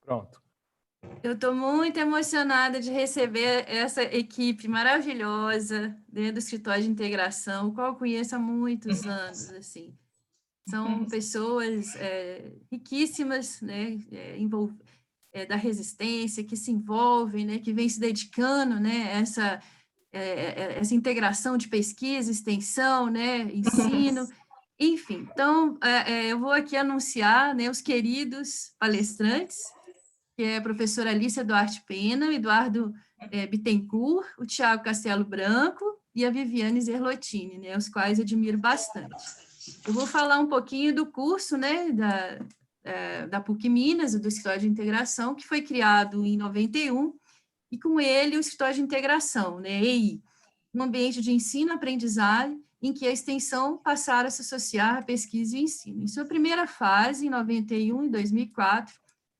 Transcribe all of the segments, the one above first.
Pronto. Eu estou muito emocionada de receber essa equipe maravilhosa, né, do Escritório de Integração, o qual eu conheço há muitos anos, assim. São pessoas riquíssimas, né, da resistência, que se envolvem, né, que vêm se dedicando, né, essa integração de pesquisa, extensão, né, ensino, enfim. Então, eu vou aqui anunciar, né, os queridos palestrantes, que é a professora Alicia Duarte Pena, o Eduardo Bittencourt, o Tiago Castelo Branco e a Viviane Zerlotini, né, os quais admiro bastante. Eu vou falar um pouquinho do curso, né, da PUC Minas, do Escritório de Integração, que foi criado em 91, e com ele o Escritório de Integração, né, EI, um ambiente de ensino-aprendizagem em que a extensão passaram a se associar à pesquisa e ensino. Em sua primeira fase, em 91 e 2004,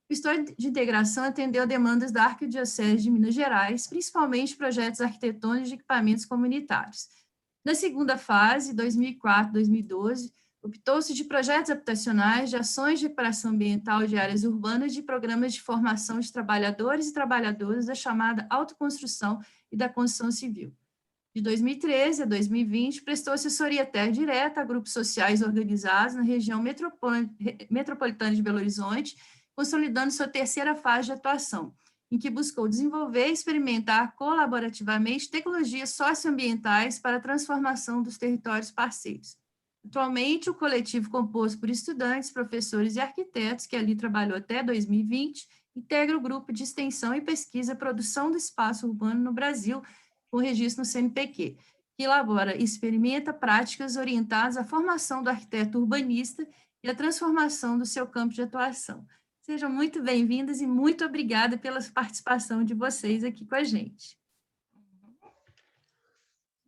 o Escritório de Integração atendeu demandas da Arquidiocese de Minas Gerais, principalmente projetos arquitetônicos de equipamentos comunitários. Na segunda fase, 2004-2012, optou-se de projetos habitacionais, de ações de recuperação ambiental de áreas urbanas, de programas de formação de trabalhadores e trabalhadoras da chamada autoconstrução e da construção civil. De 2013 a 2020, prestou assessoria até direta a grupos sociais organizados na região metropolitana de Belo Horizonte, consolidando sua terceira fase de atuação, em que buscou desenvolver e experimentar colaborativamente tecnologias socioambientais para a transformação dos territórios parceiros. Atualmente, o coletivo composto por estudantes, professores e arquitetos, que ali trabalhou até 2020, integra o grupo de extensão e pesquisa Produção do Espaço Urbano no Brasil, com registro no CNPq, que elabora e experimenta práticas orientadas à formação do arquiteto urbanista e à transformação do seu campo de atuação. Sejam muito bem-vindas e muito obrigada pela participação de vocês aqui com a gente.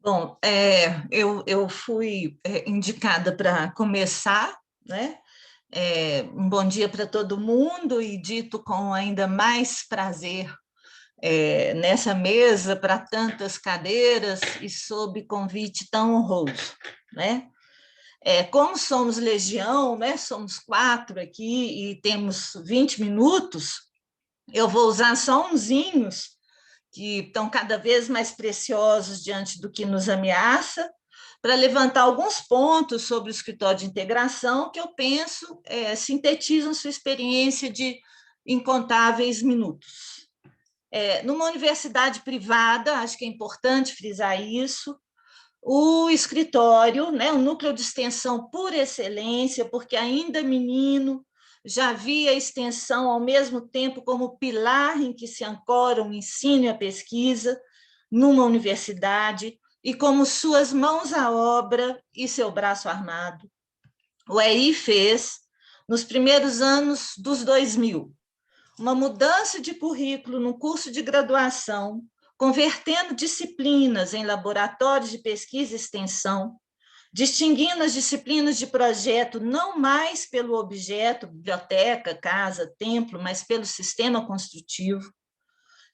Bom, eu fui indicada para começar, né? Um bom dia para todo mundo e dito com ainda mais prazer nessa mesa para tantas cadeiras e sob convite tão honroso, né? Como somos legião, né? Somos 4 aqui e temos 20 minutos, eu vou usar só unzinhos que estão cada vez mais preciosos diante do que nos ameaça, para levantar alguns pontos sobre o escritório de integração que eu penso sintetizam sua experiência de incontáveis minutos. Numa universidade privada, acho que é importante frisar isso, o escritório, né, o núcleo de extensão por excelência, porque ainda menino, já via a extensão ao mesmo tempo como pilar em que se ancoram o ensino e a pesquisa numa universidade e como suas mãos à obra e seu braço armado. O EI fez, nos primeiros anos dos 2000, uma mudança de currículo no curso de graduação, convertendo disciplinas em laboratórios de pesquisa e extensão, distinguindo as disciplinas de projeto não mais pelo objeto, biblioteca, casa, templo, mas pelo sistema construtivo.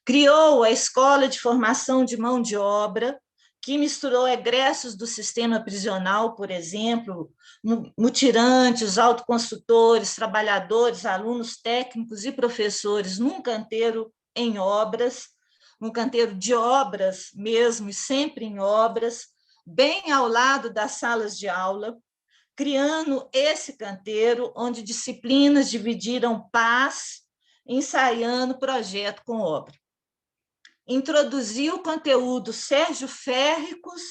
Criou a Escola de Formação de Mão de Obra, que misturou egressos do sistema prisional, por exemplo, mutirantes, autoconstrutores, trabalhadores, alunos técnicos e professores num canteiro em obras, num canteiro de obras mesmo, e sempre em obras, bem ao lado das salas de aula, criando esse canteiro onde disciplinas dividiram paz, ensaiando projeto com obra. Introduziu conteúdos sérgio-férricos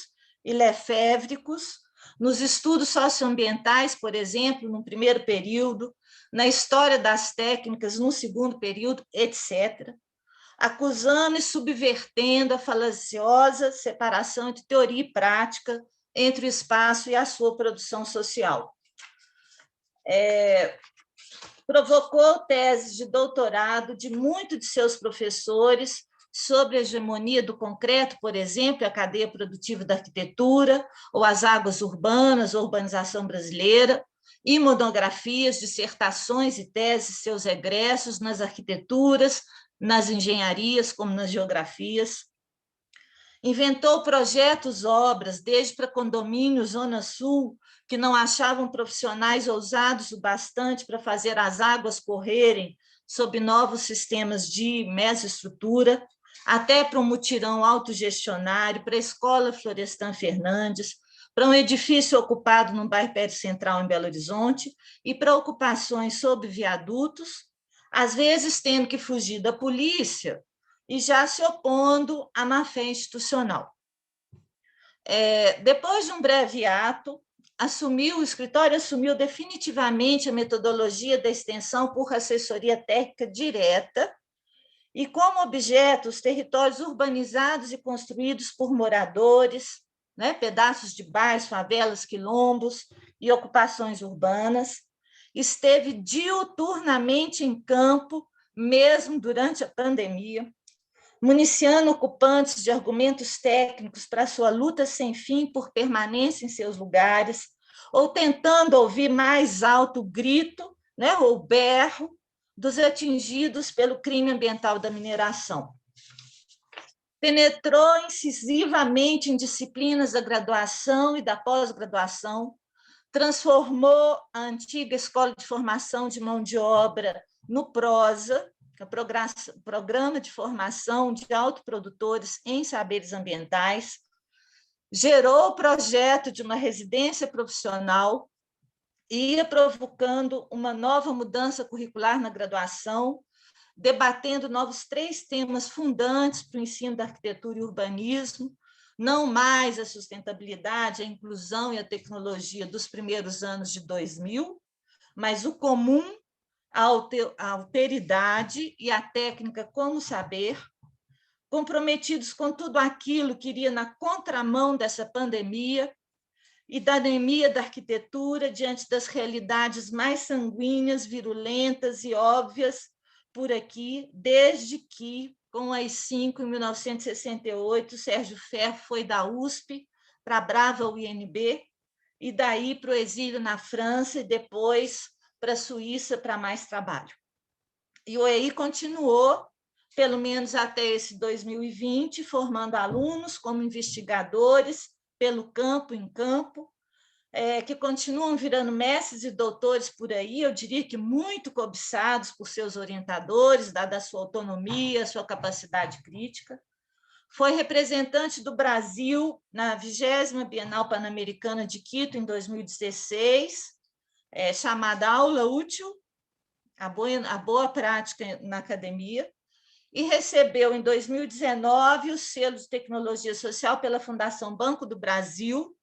e lefévricos nos estudos socioambientais, por exemplo, no primeiro período, na história das técnicas, no segundo período, etc., acusando e subvertendo a falaciosa separação entre teoria e prática, entre o espaço e a sua produção social. Provocou teses de doutorado de muitos de seus professores sobre a hegemonia do concreto, por exemplo, a cadeia produtiva da arquitetura, ou as águas urbanas, a urbanização brasileira, e monografias, dissertações e teses, seus egressos nas arquiteturas, nas engenharias, como nas geografias. Inventou projetos, obras, desde para condomínio, Zona Sul, que não achavam profissionais ousados o bastante para fazer as águas correrem sob novos sistemas de mesoestrutura, até para um mutirão autogestionário, para a Escola Florestan Fernandes, para um edifício ocupado no bairro Pérez Central, em Belo Horizonte, e para ocupações sob viadutos, às vezes tendo que fugir da polícia e já se opondo à má-fé institucional. Depois de um breve ato, o escritório assumiu definitivamente a metodologia da extensão por assessoria técnica direta e como objeto os territórios urbanizados e construídos por moradores, né, pedaços de bairros, favelas, quilombos e ocupações urbanas. Esteve diuturnamente em campo, mesmo durante a pandemia, municiando ocupantes de argumentos técnicos para sua luta sem fim por permanência em seus lugares, ou tentando ouvir mais alto o grito, né, ou berro, dos atingidos pelo crime ambiental da mineração. Penetrou incisivamente em disciplinas da graduação e da pós-graduação, transformou a antiga Escola de Formação de Mão de Obra no PROSA, Programa de Formação de Autoprodutores em Saberes Ambientais, gerou o projeto de uma residência profissional, ia provocando uma nova mudança curricular na graduação, debatendo novos 3 temas fundantes para o ensino da arquitetura e urbanismo, não mais a sustentabilidade, a inclusão e a tecnologia dos primeiros anos de 2000, mas o comum, a alteridade e a técnica como saber, comprometidos com tudo aquilo que iria na contramão dessa pandemia e da anemia da arquitetura diante das realidades mais sanguíneas, virulentas e óbvias por aqui, desde que, com as 5 em 1968, Sérgio Ferro foi da USP para a brava UNB, e daí para o exílio na França e depois para a Suíça para mais trabalho. E o EI continuou, pelo menos até esse 2020, formando alunos como investigadores pelo campo em campo, que continuam virando mestres e doutores por aí, eu diria que muito cobiçados por seus orientadores, dada a sua autonomia, sua capacidade crítica. Foi representante do Brasil na 20ª Bienal Pan-Americana de Quito, em 2016, chamada Aula Útil, a boa prática na academia, e recebeu, em 2019, o selo de tecnologia social pela Fundação Banco do Brasil,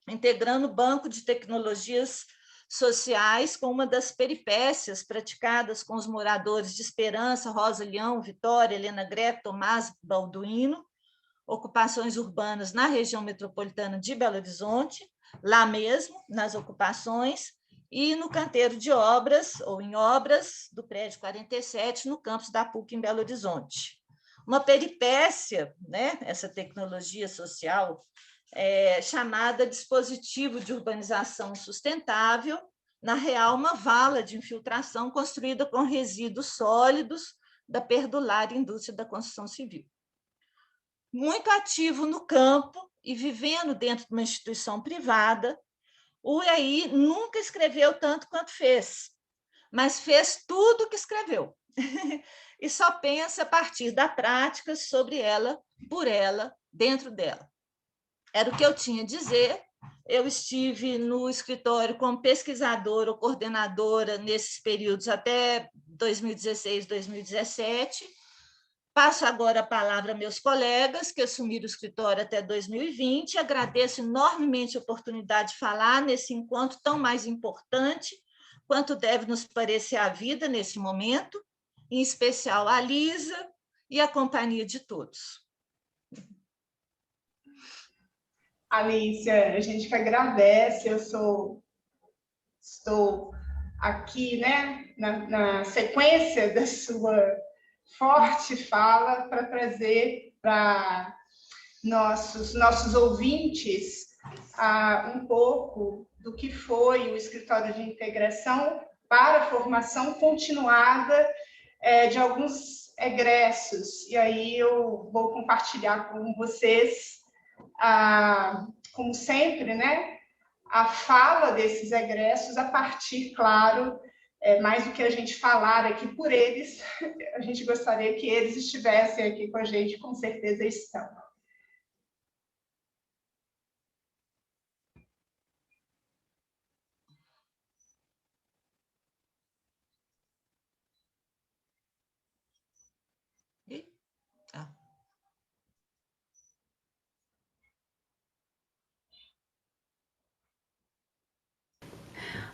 integrando o Banco de Tecnologias Sociais com uma das peripécias praticadas com os moradores de Esperança, Rosa Leão, Vitória, Helena Greco, Tomás Balduino, ocupações urbanas na região metropolitana de Belo Horizonte, lá mesmo, nas ocupações, e no canteiro de obras, ou em obras, do prédio 47, no campus da PUC, em Belo Horizonte. Uma peripécia, né, essa tecnologia social, chamada dispositivo de urbanização sustentável, na real, uma vala de infiltração construída com resíduos sólidos da perdulária indústria da construção civil. Muito ativo no campo e vivendo dentro de uma instituição privada, o EI nunca escreveu tanto quanto fez, mas fez tudo o que escreveu. E só pensa a partir da prática sobre ela, por ela, dentro dela. Era o que eu tinha a dizer. Eu estive no escritório como pesquisadora ou coordenadora nesses períodos até 2016, 2017. Passo agora a palavra a meus colegas que assumiram o escritório até 2020. Agradeço enormemente a oportunidade de falar nesse encontro tão mais importante quanto deve nos parecer a vida nesse momento, em especial a Lisa e a companhia de todos. Alicia, a gente que agradece, estou aqui, né, na sequência da sua forte fala para trazer para nossos ouvintes um pouco do que foi o Escritório de Integração para a formação continuada de alguns egressos. E aí eu vou compartilhar com vocês, como sempre, né, a fala desses egressos a partir, claro, mais do que a gente falar aqui por eles, a gente gostaria que eles estivessem aqui com a gente, com certeza estão.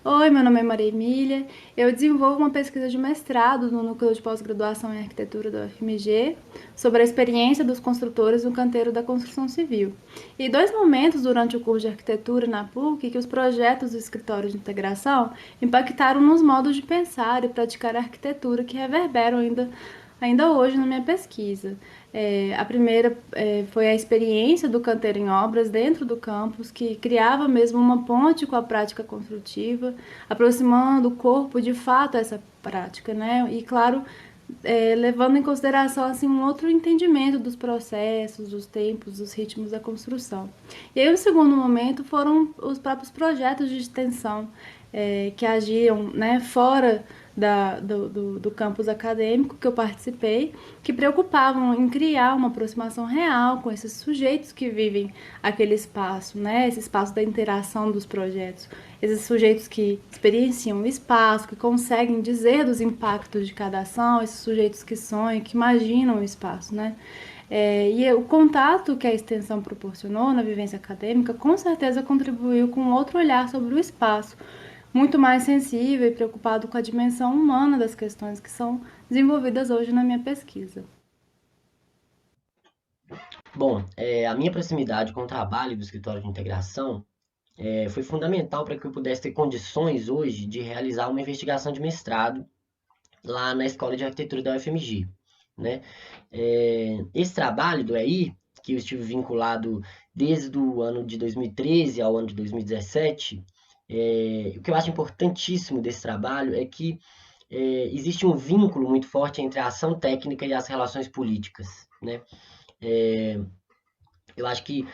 Oi, meu nome é Maria Emília. Eu desenvolvo uma pesquisa de mestrado no Núcleo de Pós-Graduação em Arquitetura da UFMG sobre a experiência dos construtores no canteiro da construção civil. E 2 momentos durante o curso de arquitetura na PUC que os projetos do escritório de integração impactaram nos modos de pensar e praticar a arquitetura que reverberam ainda hoje na minha pesquisa. A primeira foi a experiência do canteiro em obras dentro do campus, que criava mesmo uma ponte com a prática construtiva, aproximando o corpo de fato a essa prática, né? E, claro, levando em consideração assim, um outro entendimento dos processos, dos tempos, dos ritmos da construção. E aí, o segundo momento foram os próprios projetos de extensão que agiam, né, fora do campus acadêmico que eu participei, que preocupavam em criar uma aproximação real com esses sujeitos que vivem aquele espaço, né? Esse espaço da interação dos projetos, esses sujeitos que experienciam o espaço, que conseguem dizer dos impactos de cada ação, esses sujeitos que sonham, que imaginam o espaço, né? E o contato que a extensão proporcionou na vivência acadêmica com certeza contribuiu com outro olhar sobre o espaço, muito mais sensível e preocupado com a dimensão humana das questões que são desenvolvidas hoje na minha pesquisa. Bom, a minha proximidade com o trabalho do escritório de integração foi fundamental para que eu pudesse ter condições hoje de realizar uma investigação de mestrado lá na Escola de Arquitetura da UFMG, né? Esse trabalho do EI, que eu estive vinculado desde o ano de 2013 ao ano de 2017, o que eu acho importantíssimo desse trabalho é que existe um vínculo muito forte entre a ação técnica e as relações políticas, né? Eu acho que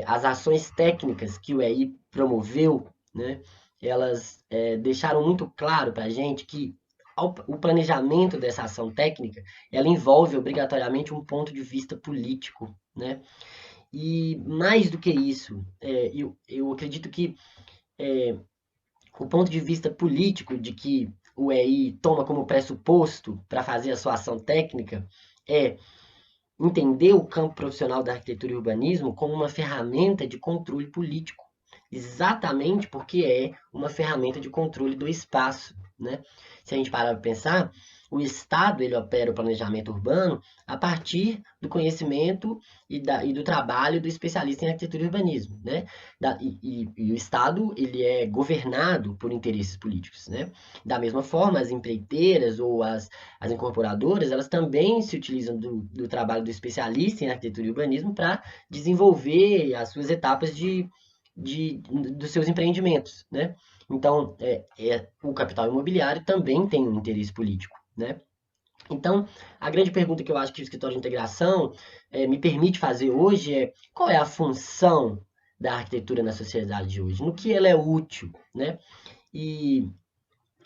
as ações técnicas que o EI promoveu, né, elas deixaram muito claro para a gente que o planejamento dessa ação técnica, ela envolve obrigatoriamente um ponto de vista político, né? E mais do que isso, eu acredito que o ponto de vista político de que o EI toma como pressuposto para fazer a sua ação técnica é entender o campo profissional da arquitetura e urbanismo como uma ferramenta de controle político, exatamente porque é uma ferramenta de controle do espaço, né? Se a gente parar para pensar, o Estado ele opera o planejamento urbano a partir do conhecimento e do trabalho do especialista em arquitetura e urbanismo, né? E o Estado ele é governado por interesses políticos, né? Da mesma forma, as empreiteiras ou as incorporadoras, elas também se utilizam do trabalho do especialista em arquitetura e urbanismo para desenvolver as suas etapas dos seus empreendimentos, né? Então, o capital imobiliário também tem um interesse político, né? Então, a grande pergunta que eu acho que o escritório de integração me permite fazer hoje é qual é a função da arquitetura na sociedade de hoje? No que ela é útil, né? E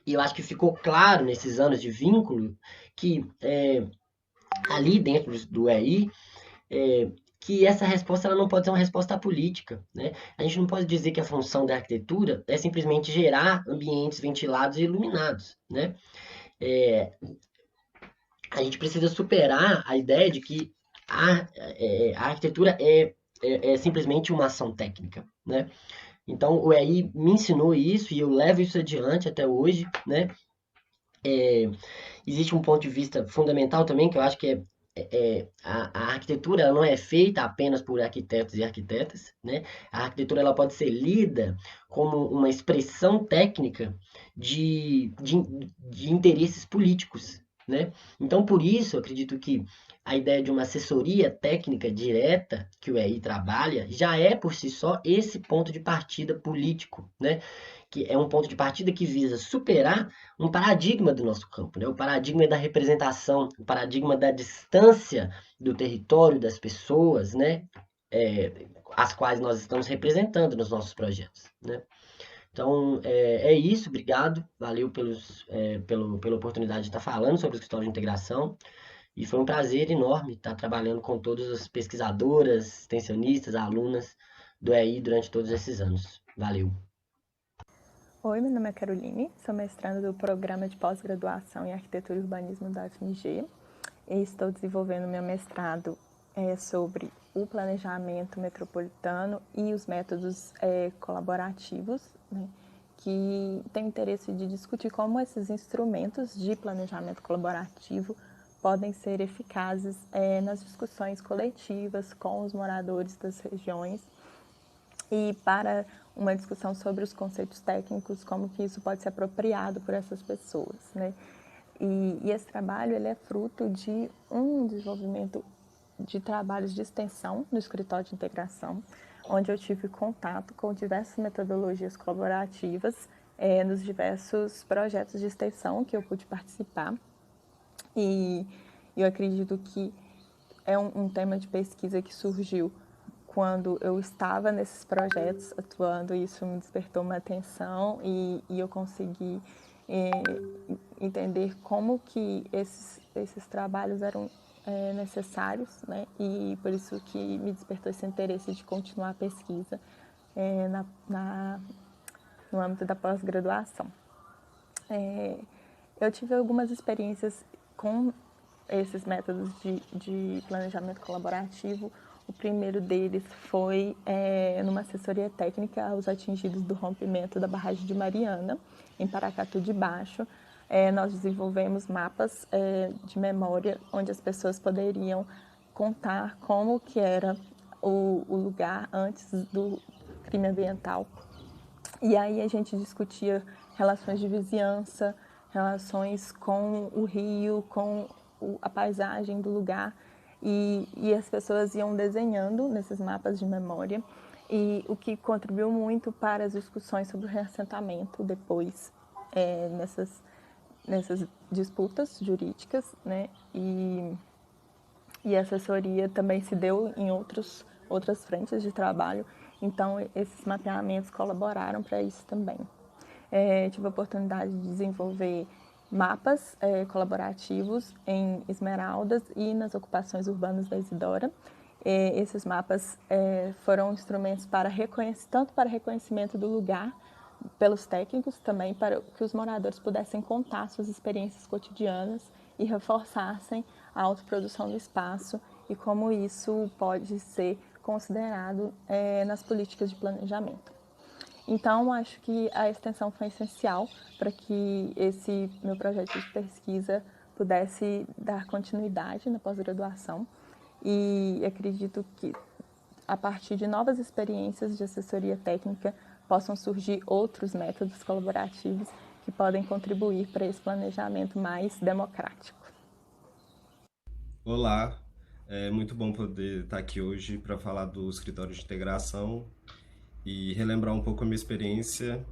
eu acho que ficou claro nesses anos de vínculo que ali dentro do EI, que essa resposta ela não pode ser uma resposta política, né? A gente não pode dizer que a função da arquitetura é simplesmente gerar ambientes ventilados e iluminados, né? A gente precisa superar a ideia de que a arquitetura é simplesmente uma ação técnica, né? Então, o EI me ensinou isso e eu levo isso adiante até hoje, né? Existe um ponto de vista fundamental também, que eu acho que a arquitetura ela não é feita apenas por arquitetos e arquitetas, né? A arquitetura ela pode ser lida como uma expressão técnica de interesses políticos, né? Então, por isso, eu acredito que a ideia de uma assessoria técnica direta que o EI trabalha já é, por si só, esse ponto de partida político, né? Que é um ponto de partida que visa superar um paradigma do nosso campo, né? O paradigma da representação, o paradigma da distância do território das pessoas, né? as quais nós estamos representando nos nossos projetos, né? Então, é isso, obrigado, valeu pela oportunidade de estar falando sobre o escritório de integração, e foi um prazer enorme estar trabalhando com todas as pesquisadoras, extensionistas, alunas do EI durante todos esses anos. Valeu. Oi, meu nome é Caroline, sou mestranda do Programa de Pós-Graduação em Arquitetura e Urbanismo da UFMG e estou desenvolvendo meu mestrado sobre o planejamento metropolitano e os métodos colaborativos, né, que tem interesse de discutir como esses instrumentos de planejamento colaborativo podem ser eficazes nas discussões coletivas com os moradores das regiões e para uma discussão sobre os conceitos técnicos, como que isso pode ser apropriado por essas pessoas, né? E esse trabalho ele é fruto de um desenvolvimento de trabalhos de extensão no escritório de integração, onde eu tive contato com diversas metodologias colaborativas nos diversos projetos de extensão que eu pude participar. E eu acredito que é um tema de pesquisa que surgiu quando eu estava nesses projetos atuando, isso me despertou uma atenção e eu consegui entender como que esses trabalhos eram necessários, né? E por isso que me despertou esse interesse de continuar a pesquisa no âmbito da pós-graduação. Eu tive algumas experiências com esses métodos de planejamento colaborativo. O primeiro deles foi numa assessoria técnica aos atingidos do rompimento da barragem de Mariana, em Paracatu de Baixo. Nós desenvolvemos mapas de memória, onde as pessoas poderiam contar como que era o lugar antes do crime ambiental. E aí a gente discutia relações de vizinhança, relações com o rio, com a paisagem do lugar. E as pessoas iam desenhando nesses mapas de memória, e o que contribuiu muito para as discussões sobre o reassentamento depois nessas disputas jurídicas, né? E a assessoria também se deu em outras frentes de trabalho, então esses mapeamentos colaboraram para isso também. Tive a oportunidade de desenvolver mapas colaborativos em Esmeraldas e nas ocupações urbanas da Isidora. Esses mapas foram instrumentos tanto para reconhecimento do lugar pelos técnicos, também para que os moradores pudessem contar suas experiências cotidianas e reforçassem a autoprodução do espaço e como isso pode ser considerado nas políticas de planejamento. Então, acho que a extensão foi essencial para que esse meu projeto de pesquisa pudesse dar continuidade na pós-graduação, e acredito que, a partir de novas experiências de assessoria técnica, possam surgir outros métodos colaborativos que podem contribuir para esse planejamento mais democrático. Olá, é muito bom poder estar aqui hoje para falar do escritório de integração e relembrar um pouco a minha experiência,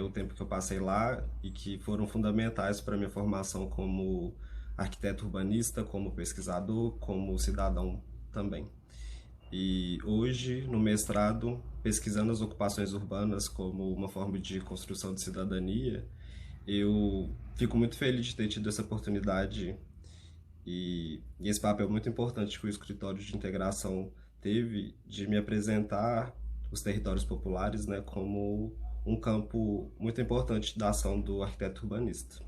o tempo que eu passei lá e que foram fundamentais para a minha formação como arquiteto urbanista, como pesquisador, como cidadão também. E hoje, no mestrado, pesquisando as ocupações urbanas como uma forma de construção de cidadania, eu fico muito feliz de ter tido essa oportunidade e esse papel muito importante que o escritório de integração teve de me apresentar os territórios populares, né, como um campo muito importante da ação do arquiteto urbanista.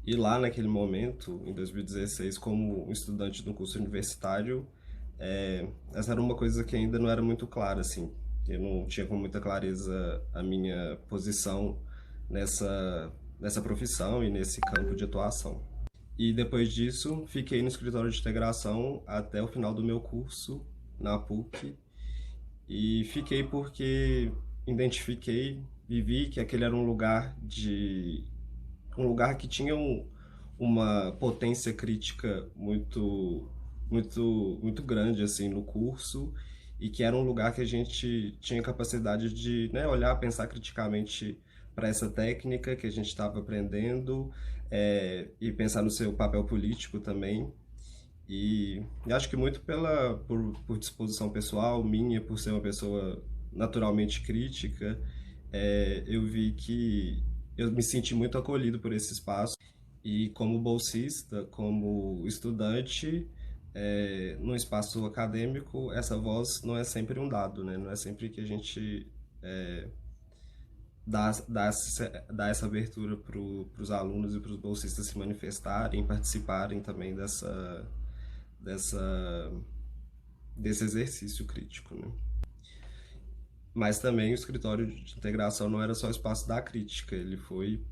E lá, naquele momento, em 2016, como um estudante do curso universitário, essa era uma coisa que ainda não era muito clara, assim. Eu não tinha com muita clareza a minha posição nessa profissão e nesse campo de atuação. E depois disso, fiquei no escritório de integração até o final do meu curso, na PUC, e fiquei porque identifiquei e vi que aquele era um lugar que tinha uma potência crítica muito grande assim no curso, e que era um lugar que a gente tinha capacidade de, né, olhar, pensar criticamente para essa técnica que a gente estava aprendendo, e pensar no seu papel político também. E acho que muito por disposição pessoal minha, por ser uma pessoa naturalmente crítica, eu vi que eu me senti muito acolhido por esse espaço. E como bolsista, como estudante, no espaço acadêmico, essa voz não é sempre um dado, né? Não é sempre que a gente dá essa abertura para os alunos e para os bolsistas se manifestarem, participarem também dessa, desse exercício crítico, né? Mas também o escritório de integração não era só o espaço da crítica, ele foi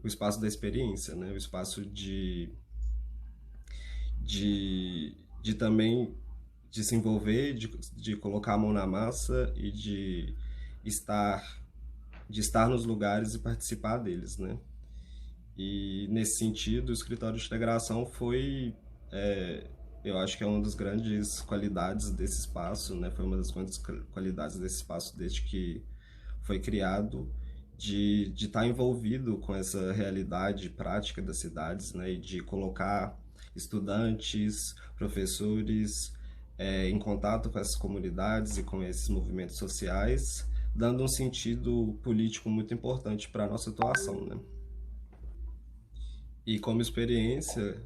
o espaço da experiência, né? O espaço de também de se envolver, de colocar a mão na massa e estar de estar nos lugares e participar deles, né? E nesse sentido, o escritório de integração foi, eu acho que é uma das grandes qualidades desse espaço, né? Foi uma das grandes qualidades desse espaço desde que foi criado, de estar envolvido com essa realidade prática das cidades, né? E de colocar estudantes, professores, em contato com essas comunidades e com esses movimentos sociais, dando um sentido político muito importante para a nossa atuação, né? E como experiência,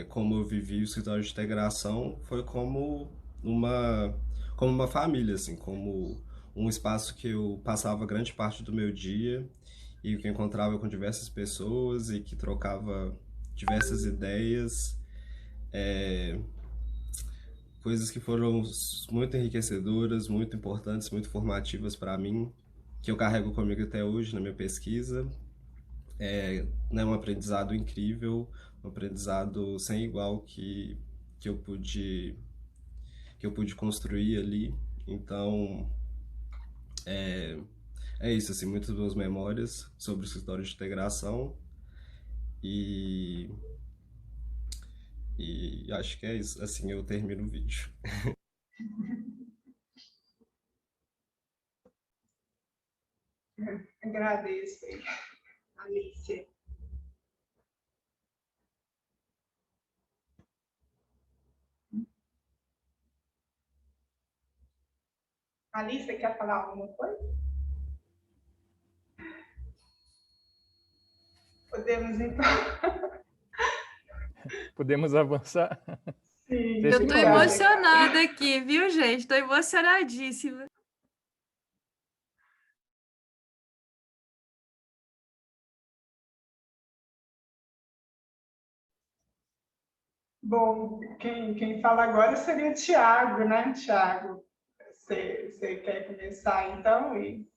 como eu vivi o escritório de integração, foi como uma família, assim, como um espaço que eu passava grande parte do meu dia e que eu encontrava com diversas pessoas e que trocava diversas ideias, coisas que foram muito enriquecedoras, muito importantes, muito formativas para mim, que eu carrego comigo até hoje na minha pesquisa. Né, um aprendizado incrível, um aprendizado sem igual que eu pude que eu pude construir ali. Então, é isso, assim, muitas boas memórias sobre o escritório de integração e acho que é isso, assim eu termino o vídeo. Agradeço, Alicia. Alicia, quer falar alguma coisa? Podemos, então. Podemos avançar? Sim, Eu tô obrigada. emocionada aqui, viu, gente? Tô emocionadíssima. Bom, quem fala agora seria o Tiago, né, Tiago? Você quer começar, então, e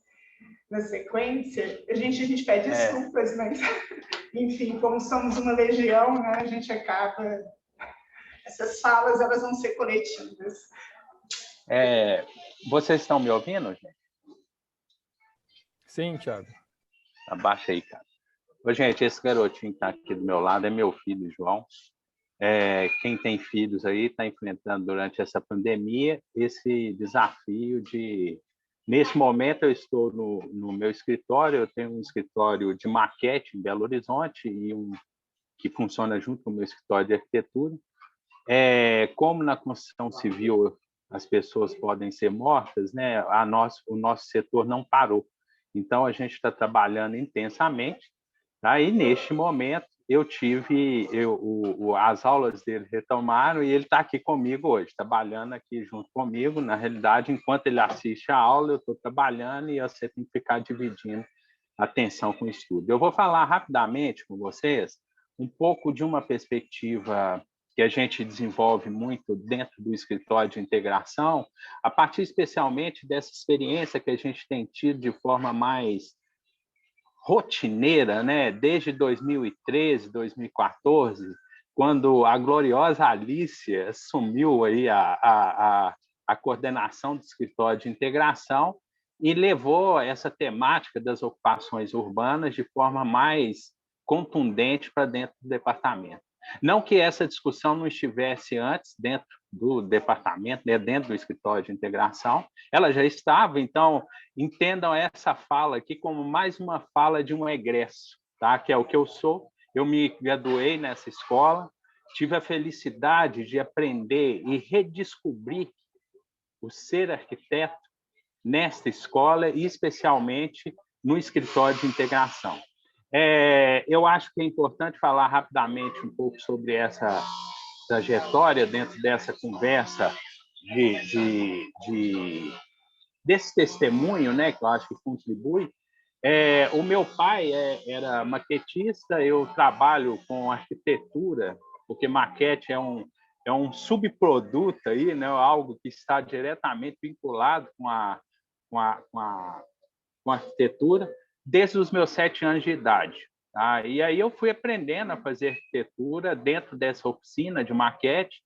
na sequência? A gente pede desculpas, mas, enfim, como somos uma legião, né, a gente acaba... Essas falas, elas vão ser coletivas. Vocês estão me ouvindo, gente? Sim, Thiago. Abaixa aí, cara. Ô, gente, esse garotinho que está aqui do meu lado é meu filho, João. Quem tem filhos aí está enfrentando durante essa pandemia esse desafio de... Nesse momento eu estou no meu escritório, eu tenho um escritório de maquete em Belo Horizonte e que funciona junto com o meu escritório de arquitetura. Como na construção civil as pessoas podem ser mortas, né? O nosso setor não parou. Então, a gente está trabalhando intensamente. Tá? E, neste momento, as aulas dele retomaram e ele está aqui comigo hoje, trabalhando aqui junto comigo. Na realidade, enquanto ele assiste a aula, eu estou trabalhando e você tem que ficar dividindo a atenção com o estudo. Eu vou falar rapidamente com vocês um pouco de uma perspectiva que a gente desenvolve muito dentro do escritório de integração, a partir especialmente dessa experiência que a gente tem tido de forma mais rotineira, né? Desde 2013, 2014, quando a gloriosa Alicia assumiu aí a coordenação do escritório de integração e levou essa temática das ocupações urbanas de forma mais contundente para dentro do departamento. Não que essa discussão não estivesse antes dentro do departamento, né, dentro do escritório de integração, ela já estava, então entendam essa fala aqui como mais uma fala de um egresso, tá? Que é o que eu sou. Eu me graduei nessa escola tive a felicidade de aprender e redescobrir o ser arquiteto nesta escola e especialmente no escritório de integração. Eu acho que é importante falar rapidamente um pouco sobre essa trajetória dentro dessa conversa desse testemunho, né, que eu acho que contribui. O meu pai era maquetista, eu trabalho com arquitetura, porque maquete é um subproduto aí, né, algo que está diretamente vinculado com a arquitetura, desde os meus 7 anos de idade. Tá? E aí eu fui aprendendo a fazer arquitetura dentro dessa oficina de maquete,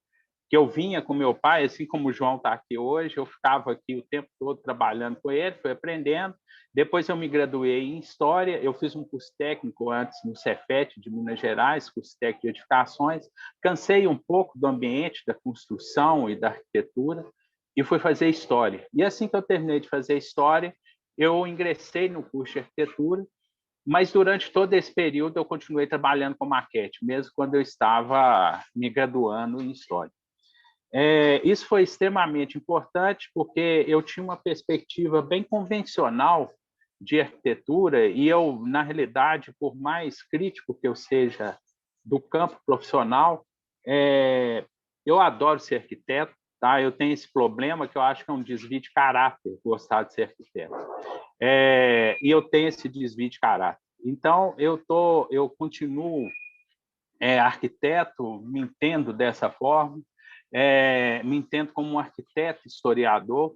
que eu vinha com meu pai, assim como o João está aqui hoje, eu ficava aqui o tempo todo trabalhando com ele, fui aprendendo. Depois eu me graduei em História, eu fiz um curso técnico antes no Cefet de Minas Gerais, curso técnico de edificações, cansei um pouco do ambiente da construção e da arquitetura e fui fazer História. E assim que eu terminei de fazer História, eu ingressei no curso de Arquitetura, mas durante todo esse período eu continuei trabalhando com maquete, mesmo quando eu estava me graduando em História. Isso foi extremamente importante porque eu tinha uma perspectiva bem convencional de arquitetura e eu, na realidade, por mais crítico que eu seja do campo profissional, eu adoro ser arquiteto, tá? Eu tenho esse problema que eu acho que é um desvio de caráter, gostar de ser arquiteto. E eu tenho esse desvio de caráter. Então, eu continuo arquiteto, me entendo dessa forma, me entendo como um arquiteto historiador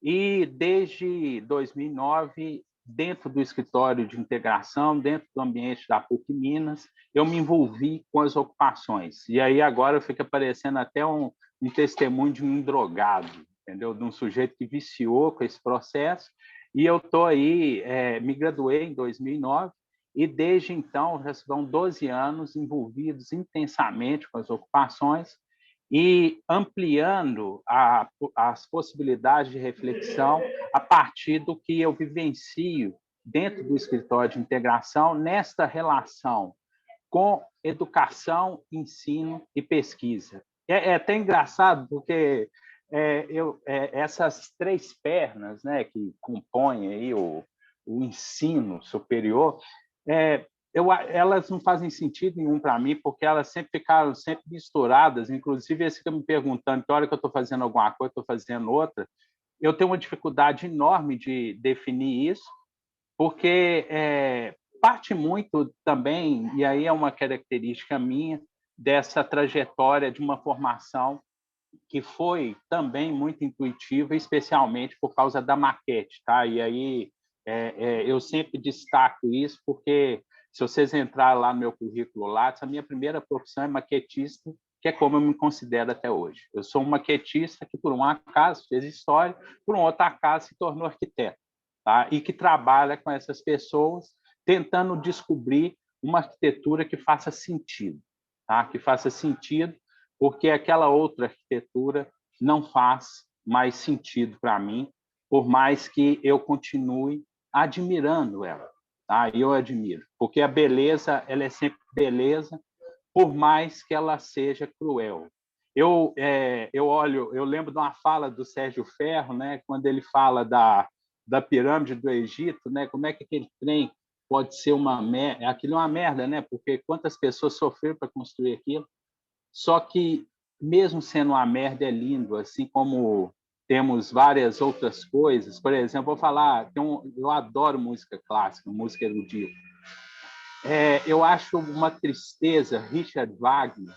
e desde 2009, dentro do escritório de integração, dentro do ambiente da PUC Minas, eu me envolvi com as ocupações. E aí agora fica parecendo até um testemunho de um drogado, entendeu? De um sujeito que viciou com esse processo. E eu estou aí, me graduei em 2009, e desde então já são 12 anos envolvidos intensamente com as ocupações e ampliando as possibilidades de reflexão a partir do que eu vivencio dentro do escritório de integração nesta relação com educação, ensino e pesquisa. É até engraçado porque essas 3 pernas, né, que compõem aí o ensino superior, elas não fazem sentido nenhum para mim, porque elas sempre ficaram misturadas. Inclusive, esse fica me perguntando que hora que eu estou fazendo alguma coisa, estou fazendo outra. Eu tenho uma dificuldade enorme de definir isso, porque parte muito também, e aí é uma característica minha, dessa trajetória de uma formação que foi também muito intuitiva, especialmente por causa da maquete. Tá? E aí eu sempre destaco isso, porque se vocês entrarem lá no meu currículo Lattes, a minha primeira profissão é maquetista, que é como eu me considero até hoje. Eu sou um maquetista que, por um acaso, fez História, por um outro acaso, se tornou arquiteto, tá? E que trabalha com essas pessoas, tentando descobrir uma arquitetura que faça sentido, tá? Que faça sentido, porque aquela outra arquitetura não faz mais sentido para mim, por mais que eu continue admirando ela. Tá? Eu admiro, porque a beleza ela é sempre beleza, por mais que ela seja cruel. Eu lembro de uma fala do Sérgio Ferro, né, quando ele fala da pirâmide do Egito, né, como é que aquele trem pode ser uma merda? Aquilo é uma merda, né, porque quantas pessoas sofreram para construir aquilo? Só que, mesmo sendo uma merda, é lindo, assim como temos várias outras coisas. Por exemplo, vou falar, eu adoro música clássica, música erudita. Eu acho uma tristeza Richard Wagner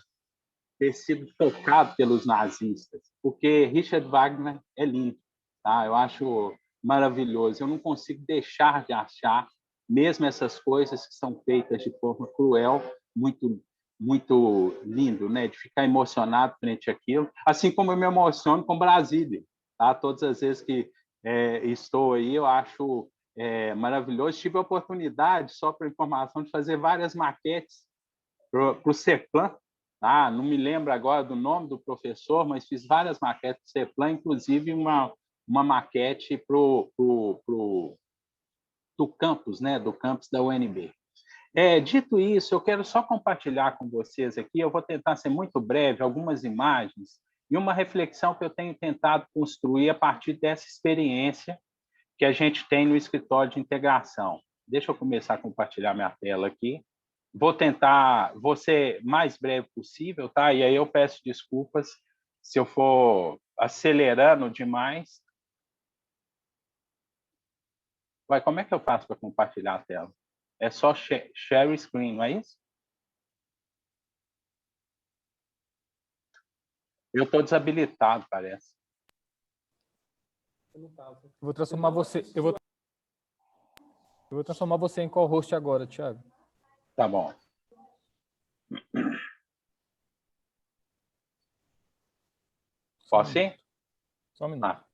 ter sido tocado pelos nazistas, porque Richard Wagner é lindo, tá? Eu acho maravilhoso. Eu não consigo deixar de achar, mesmo essas coisas que são feitas de forma cruel, muito lindo, né? De ficar emocionado frente àquilo, assim como eu me emociono com Brasília. Tá? Todas as vezes que estou aí, eu acho maravilhoso. Tive a oportunidade, só para informação, de fazer várias maquetes para o CEPLAN. Tá? Não me lembro agora do nome do professor, mas fiz várias maquetes do CEPLAN, inclusive uma maquete do campus, né? Do campus da UNB. Dito isso, eu quero só compartilhar com vocês aqui, eu vou tentar ser muito breve, algumas imagens e uma reflexão que eu tenho tentado construir a partir dessa experiência que a gente tem no escritório de integração. Deixa eu começar a compartilhar minha tela aqui. Vou ser mais breve possível, tá? E aí eu peço desculpas se eu for acelerando demais. Como é que eu faço para compartilhar a tela? É só share screen, não é isso? Eu estou desabilitado, parece. Eu vou transformar você em co-host agora, Thiago. Tá bom. Posso ir? Só um minuto.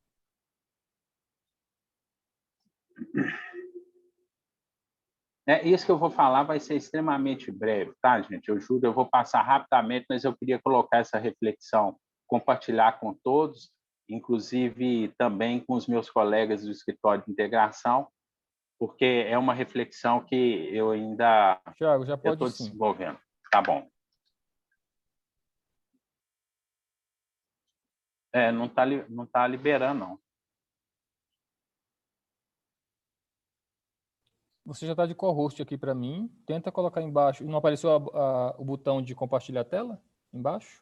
Isso que eu vou falar vai ser extremamente breve, tá, gente? Eu juro, eu vou passar rapidamente, mas eu queria colocar essa reflexão, compartilhar com todos, inclusive também com os meus colegas do escritório de integração, porque é uma reflexão que eu ainda Thiago, já pode estou sim. desenvolvendo. Tá bom. Não tá liberando, não. Você já está de co-host aqui para mim. Tenta colocar embaixo. Não apareceu o botão de compartilhar a tela? Embaixo?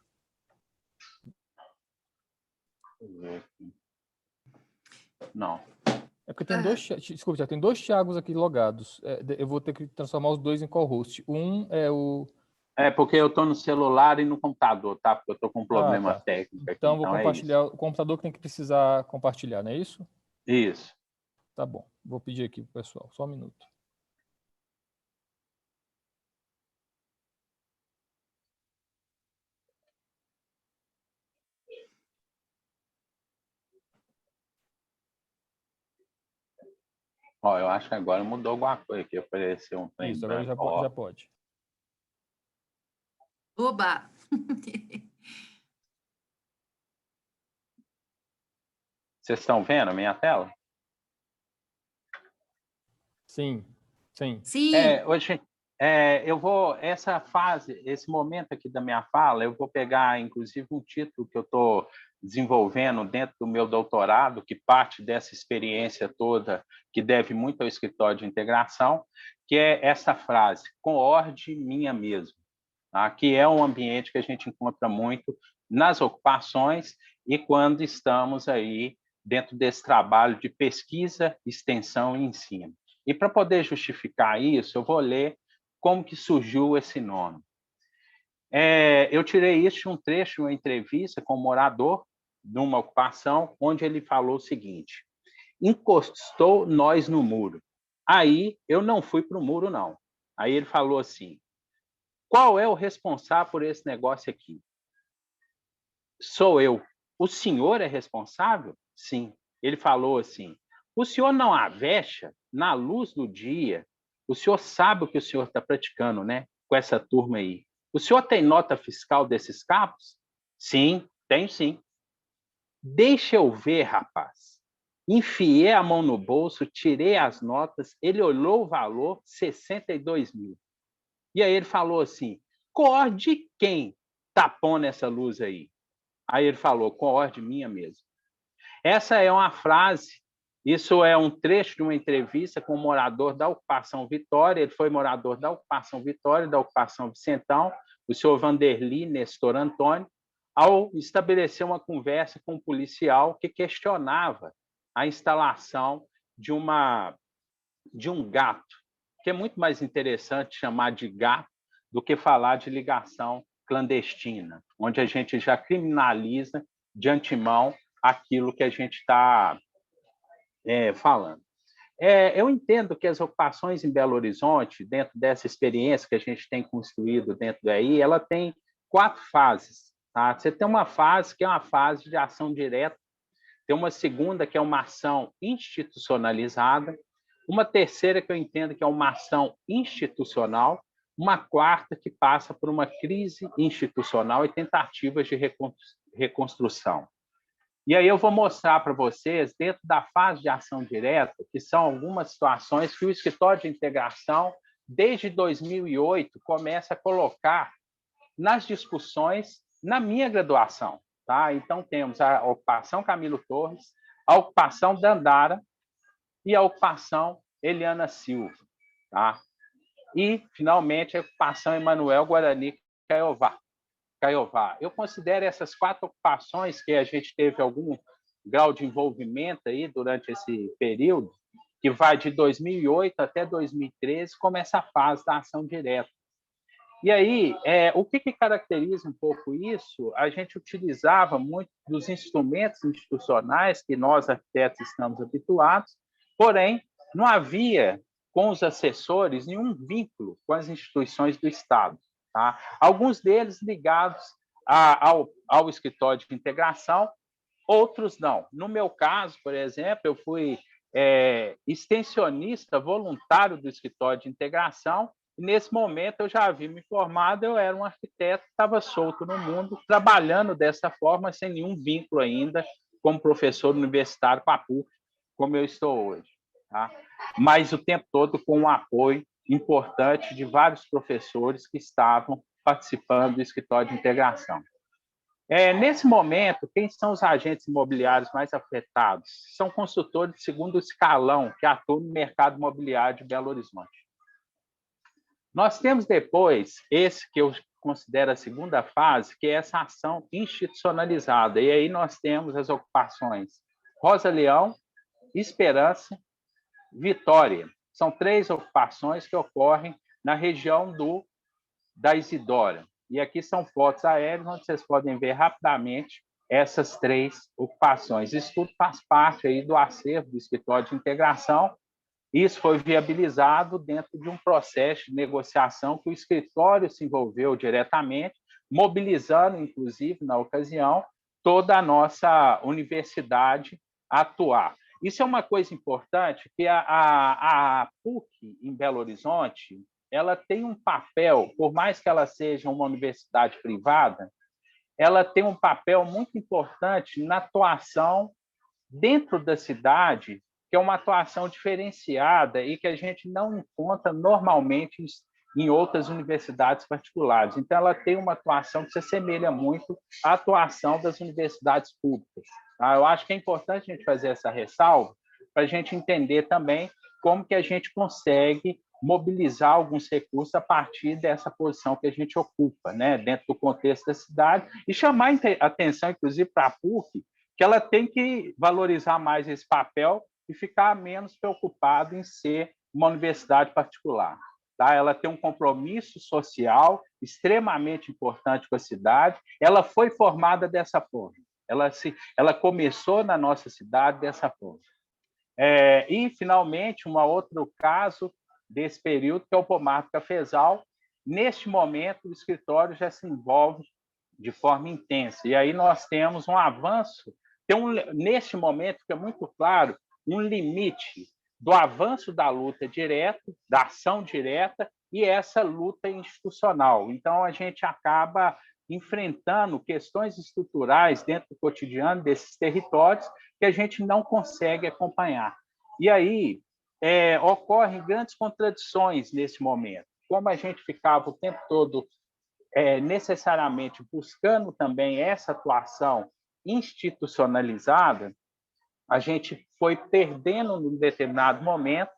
Não. É porque tem dois... Desculpa, já tem dois Thiagos aqui logados. Eu vou ter que transformar os dois em co-host. Um é o... Porque eu estou no celular e no computador, tá? Porque eu estou com um problema técnico aqui. Então, vou compartilhar. O computador que tem que precisar compartilhar, não é isso? Isso. Tá bom. Vou pedir aqui pro pessoal. Só um minuto. Eu acho que agora mudou alguma coisa aqui. Apareceu um trem. Isso, agora já pode. Oba! Vocês estão vendo a minha tela? Sim, sim. Sim. Hoje, eu vou, essa fase, esse momento aqui da minha fala, eu vou pegar, inclusive, um título que eu estou desenvolvendo dentro do meu doutorado, que parte dessa experiência toda, que deve muito ao escritório de integração, que é essa frase, coorde minha mesmo, tá? Que é um ambiente que a gente encontra muito nas ocupações e quando estamos aí dentro desse trabalho de pesquisa, extensão e ensino. E para poder justificar isso, eu vou ler como que surgiu esse nome. Eu tirei isso de um trecho de uma entrevista com um morador de uma ocupação, onde ele falou o seguinte: encostou nós no muro. Aí eu não fui para o muro, não. Aí ele falou assim: qual é o responsável por esse negócio aqui? Sou eu. O senhor é responsável? Sim. Ele falou assim: o senhor não avexa na luz do dia, o senhor sabe o que o senhor está praticando, né? Com essa turma aí. O senhor tem nota fiscal desses cabos? Sim, tenho sim. Deixa eu ver, rapaz. Enfiei a mão no bolso, tirei as notas, ele olhou o valor, 62 mil. E aí ele falou assim: coorde quem tá pondo essa luz aí? Aí ele falou: coorde minha mesmo. Essa é uma frase, isso é um trecho de uma entrevista com um morador da Ocupação Vitória. Ele foi morador da Ocupação Vitória, da Ocupação Vicentão, o senhor Vanderly Nestor Antônio, ao estabelecer uma conversa com um policial que questionava a instalação de um gato, que é muito mais interessante chamar de gato do que falar de ligação clandestina, onde a gente já criminaliza de antemão aquilo que a gente está falando. Eu entendo que as ocupações em Belo Horizonte, dentro dessa experiência que a gente tem construído dentro daí, ela tem 4 fases. Tá? Você tem uma fase que é uma fase de ação direta, tem uma segunda que é uma ação institucionalizada, uma terceira que eu entendo que é uma ação institucional, uma quarta que passa por uma crise institucional e tentativas de reconstrução. E aí eu vou mostrar para vocês, dentro da fase de ação direta, que são algumas situações que o escritório de integração desde 2008, começa a colocar nas discussões na minha graduação. Tá? Então, temos a ocupação Camilo Torres, a ocupação Dandara e a ocupação Eliana Silva. Tá? E, finalmente, a ocupação Emanuel Guarani Caiová. Eu considero essas 4 ocupações que a gente teve algum grau de envolvimento aí durante esse período, que vai de 2008 até 2013, como essa fase da ação direta. E aí, o que caracteriza um pouco isso? A gente utilizava muito dos instrumentos institucionais que nós, arquitetos, estamos habituados, porém, não havia, com os assessores, nenhum vínculo com as instituições do Estado. Tá? Alguns deles ligados ao escritório de integração, outros não. No meu caso, por exemplo, eu fui extensionista voluntário do escritório de integração, e nesse momento eu já havia me formado, eu era um arquiteto que estava solto no mundo, trabalhando dessa forma, sem nenhum vínculo ainda, como professor universitário com a PUC, como eu estou hoje. Tá? Mas o tempo todo com um apoio importante de vários professores que estavam participando do escritório de integração. Nesse momento, quem são os agentes imobiliários mais afetados? São construtores de segundo escalão que atuam no mercado imobiliário de Belo Horizonte. Nós temos depois esse que eu considero a segunda fase, que é essa ação institucionalizada. E aí nós temos as ocupações Rosa Leão, Esperança, Vitória. São 3 ocupações que ocorrem na região da Isidora. E aqui são fotos aéreas, onde vocês podem ver rapidamente essas 3 ocupações. Isso tudo faz parte aí do acervo do escritório de integração. Isso foi viabilizado dentro de um processo de negociação que o escritório se envolveu diretamente, mobilizando, inclusive, na ocasião, toda a nossa universidade a atuar. Isso é uma coisa importante, que a PUC, em Belo Horizonte, ela tem um papel, por mais que ela seja uma universidade privada, ela tem um papel muito importante na atuação dentro da cidade, que é uma atuação diferenciada e que a gente não encontra normalmente em outras universidades particulares. Então, ela tem uma atuação que se assemelha muito à atuação das universidades públicas. Tá? Eu acho que é importante a gente fazer essa ressalva para a gente entender também como que a gente consegue mobilizar alguns recursos a partir dessa posição que a gente ocupa, né, dentro do contexto da cidade, e chamar a atenção, inclusive, para a PUC, que ela tem que valorizar mais esse papel e ficar menos preocupada em ser uma universidade particular. Tá? Ela tem um compromisso social extremamente importante com a cidade, ela foi formada dessa forma, ela começou na nossa cidade dessa forma. E, finalmente, um outro caso desse período, que é o Pomar Cafezal. Neste momento, o escritório já se envolve de forma intensa. E aí nós temos um avanço, neste momento, que é muito claro, um limite do avanço da luta direta, da ação direta, e essa luta institucional. Então, a gente acaba enfrentando questões estruturais dentro do cotidiano desses territórios que a gente não consegue acompanhar. E aí ocorrem grandes contradições nesse momento. Como a gente ficava o tempo todo necessariamente buscando também essa atuação institucionalizada, a gente foi perdendo, num determinado momento,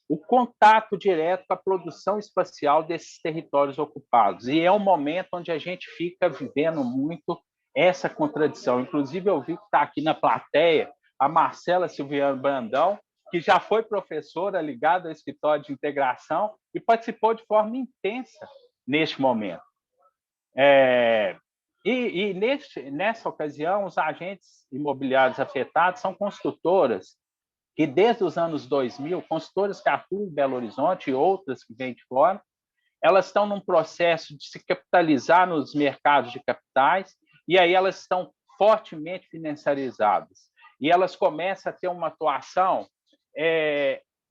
o contato direto com a produção espacial desses territórios ocupados. E é um momento onde a gente fica vivendo muito essa contradição. Inclusive, eu vi que está aqui na plateia a Marcela Silviano Brandão, que já foi professora ligada ao escritório de integração e participou de forma intensa neste momento. Nessa ocasião, os agentes imobiliários afetados são construtoras que, desde os anos 2000, construtoras que atuam em Belo Horizonte e outras que vêm de fora, elas estão num processo de se capitalizar nos mercados de capitais, e aí elas estão fortemente financiarizadas. E elas começam a ter uma atuação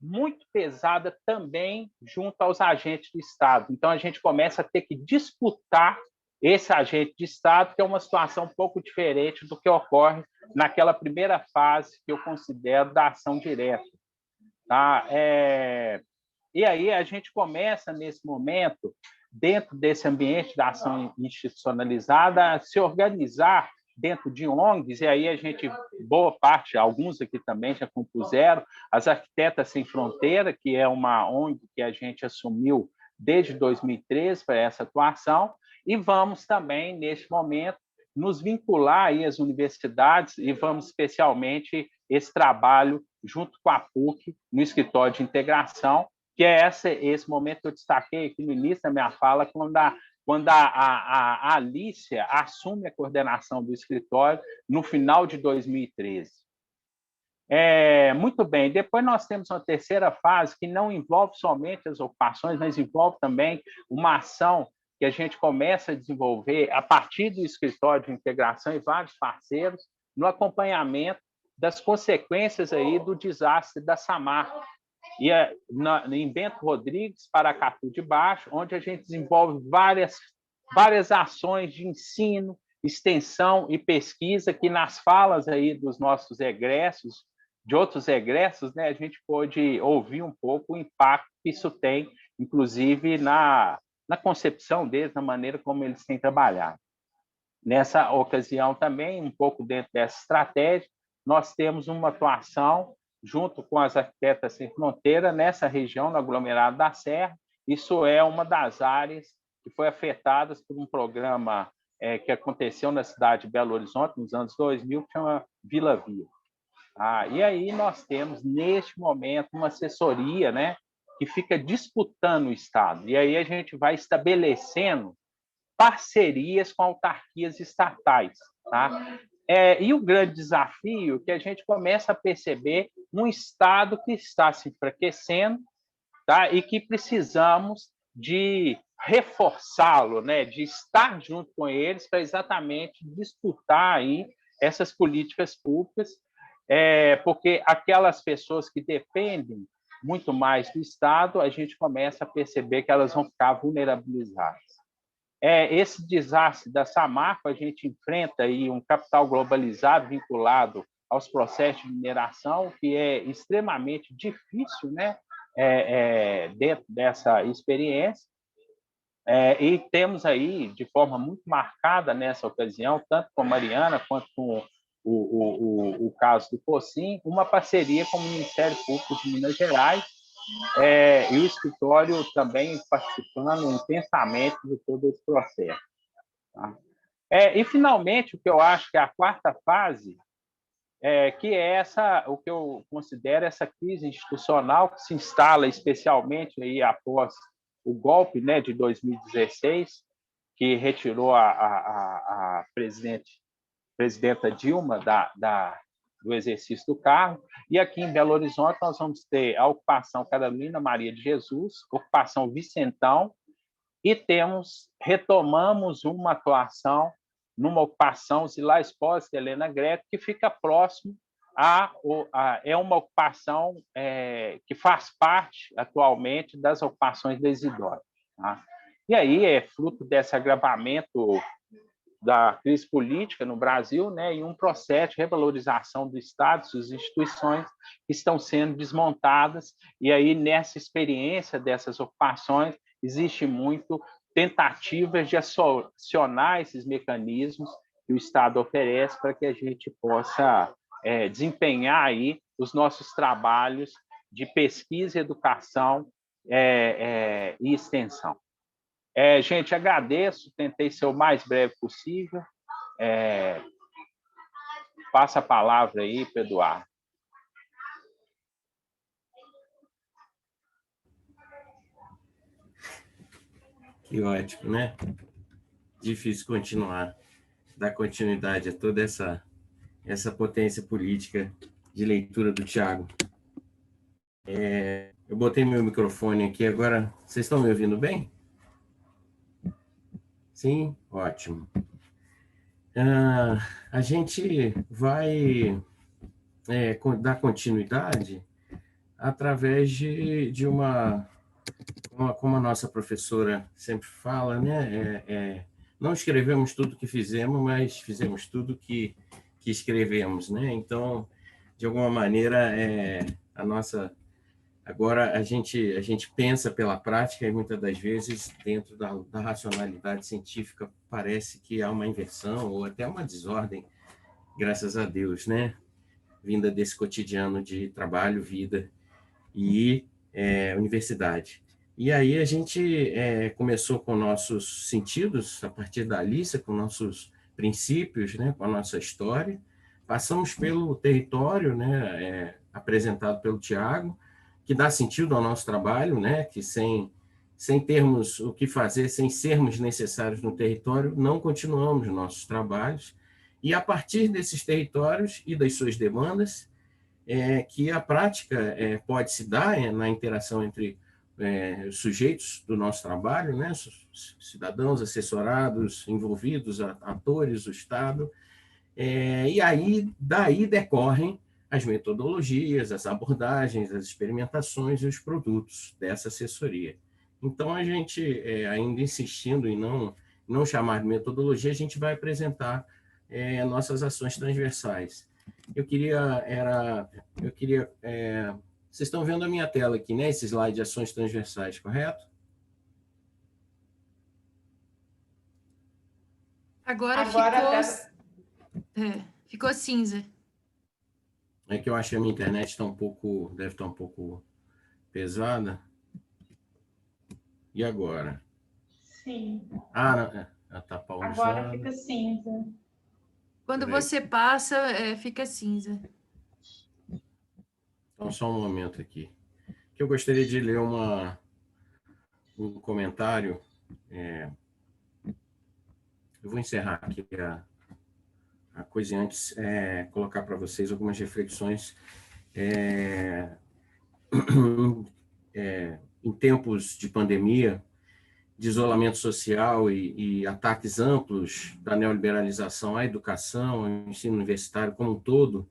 muito pesada também junto aos agentes do Estado. Então, a gente começa a ter que disputar esse agente de Estado, que é uma situação um pouco diferente do que ocorre naquela primeira fase que eu considero da ação direta. Tá? E aí a gente começa, nesse momento, dentro desse ambiente da ação institucionalizada, a se organizar dentro de ONGs, e aí a gente, boa parte, alguns aqui também já compuseram, as Arquitetas Sem Fronteira, que é uma ONG que a gente assumiu desde 2013 para essa atuação, e vamos também, neste momento, nos vincular aí às universidades e vamos especialmente esse trabalho junto com a PUC no escritório de integração, que é esse momento que eu destaquei aqui no início da minha fala, quando a Alícia assume a coordenação do escritório no final de 2013. Muito bem, depois nós temos uma terceira fase que não envolve somente as ocupações, mas envolve também uma ação que a gente começa a desenvolver a partir do escritório de integração e vários parceiros no acompanhamento das consequências aí do desastre da Samarco. E em Bento Rodrigues, Paracatu de Baixo, onde a gente desenvolve várias ações de ensino, extensão e pesquisa, que nas falas aí dos nossos egressos, de outros egressos, né, a gente pôde ouvir um pouco o impacto que isso tem, inclusive na concepção deles, na maneira como eles têm trabalhado. Nessa ocasião também, um pouco dentro dessa estratégia, nós temos uma atuação junto com as Arquitetas Sem Fronteira nessa região, no aglomerado da Serra. Isso é uma das áreas que foi afetada por um programa que aconteceu na cidade de Belo Horizonte, nos anos 2000, que chama Vila Via. E aí nós temos, neste momento, uma assessoria, né, que fica disputando o Estado. E aí a gente vai estabelecendo parcerias com autarquias estatais. Tá? E o grande desafio é que a gente começa a perceber um Estado que está se enfraquecendo, tá? E que precisamos de reforçá-lo, né? De estar junto com eles para exatamente disputar aí essas políticas públicas, porque aquelas pessoas que dependem muito mais do Estado, a gente começa a perceber que elas vão ficar vulnerabilizadas. Esse desastre da Samarco, a gente enfrenta aí um capital globalizado vinculado aos processos de mineração, que é extremamente difícil, né? Dentro dessa experiência. E temos aí, de forma muito marcada nessa ocasião, tanto com a Mariana quanto com o caso do POCIM, uma parceria com o Ministério Público de Minas Gerais, e o escritório também participando intensamente de todo esse processo. Tá? E, finalmente, o que eu acho que é a quarta fase, que é o que eu considero essa crise institucional que se instala especialmente aí após o golpe, né, de 2016, que retirou a presidenta Dilma do exercício do cargo, e aqui em Belo Horizonte nós vamos ter a ocupação Carolina Maria de Jesus, ocupação Vicentão, e retomamos uma atuação numa ocupação Zilá Espósito Helena Greco, que fica próximo é uma ocupação que faz parte atualmente das ocupações da Isidória. Tá? E aí é fruto desse agravamento da crise política no Brasil, né, e um processo de revalorização do Estado, suas instituições que estão sendo desmontadas, e aí nessa experiência dessas ocupações existe muito tentativas de acionar esses mecanismos que o Estado oferece para que a gente possa desempenhar aí os nossos trabalhos de pesquisa, educação e extensão. Gente, agradeço, tentei ser o mais breve possível. Passa a palavra aí para o Eduardo. Que ótimo, né? Difícil continuar, dar continuidade a toda essa potência política de leitura do Thiago. Eu botei meu microfone aqui agora. Vocês estão me ouvindo bem? Sim? Ótimo. A gente vai dar continuidade através de uma, como a nossa professora sempre fala, né? Não escrevemos tudo que fizemos, mas fizemos tudo que escrevemos, né? Então, de alguma maneira, a nossa Agora, a gente pensa pela prática e muitas das vezes, dentro da racionalidade científica, parece que há uma inversão ou até uma desordem, graças a Deus, né? Vinda desse cotidiano de trabalho, vida e universidade. E aí a gente começou com nossos sentidos, a partir da Alice, com nossos princípios, né? Com a nossa história. Passamos pelo território, né? Apresentado pelo Tiago, que dá sentido ao nosso trabalho, né? Que sem termos o que fazer, sem sermos necessários no território, não continuamos nossos trabalhos. E a partir desses territórios e das suas demandas, que a prática pode se dar na interação entre os sujeitos do nosso trabalho, né? Cidadãos, assessorados, envolvidos, atores, o Estado, e aí daí decorrem as metodologias, as abordagens, as experimentações e os produtos dessa assessoria. Então, a gente, ainda insistindo em não chamar de metodologia, a gente vai apresentar nossas ações transversais. Vocês estão vendo a minha tela aqui, né? Esse slide de ações transversais, correto? Agora ficou cinza. É que eu acho que a minha internet deve estar um pouco pesada. E agora? Sim. Está pausada. Agora fica cinza. Quando você passa, fica cinza. Então, só um momento aqui. Que eu gostaria de ler um comentário. Eu vou encerrar aqui a coisa antes, colocar para vocês algumas reflexões em tempos de pandemia, de isolamento social e ataques amplos da neoliberalização à educação, ao ensino universitário como um todo,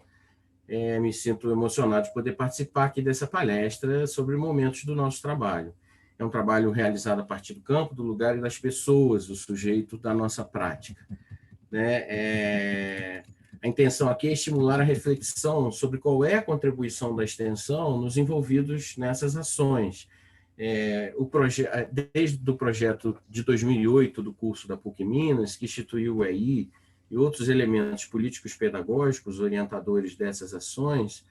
me sinto emocionado de poder participar aqui dessa palestra sobre momentos do nosso trabalho. É um trabalho realizado a partir do campo, do lugar e das pessoas, o sujeito da nossa prática. A intenção aqui é estimular a reflexão sobre qual é a contribuição da extensão nos envolvidos nessas ações. Desde o projeto de 2008 do curso da PUC Minas, que instituiu o EI, e outros elementos políticos pedagógicos orientadores dessas ações,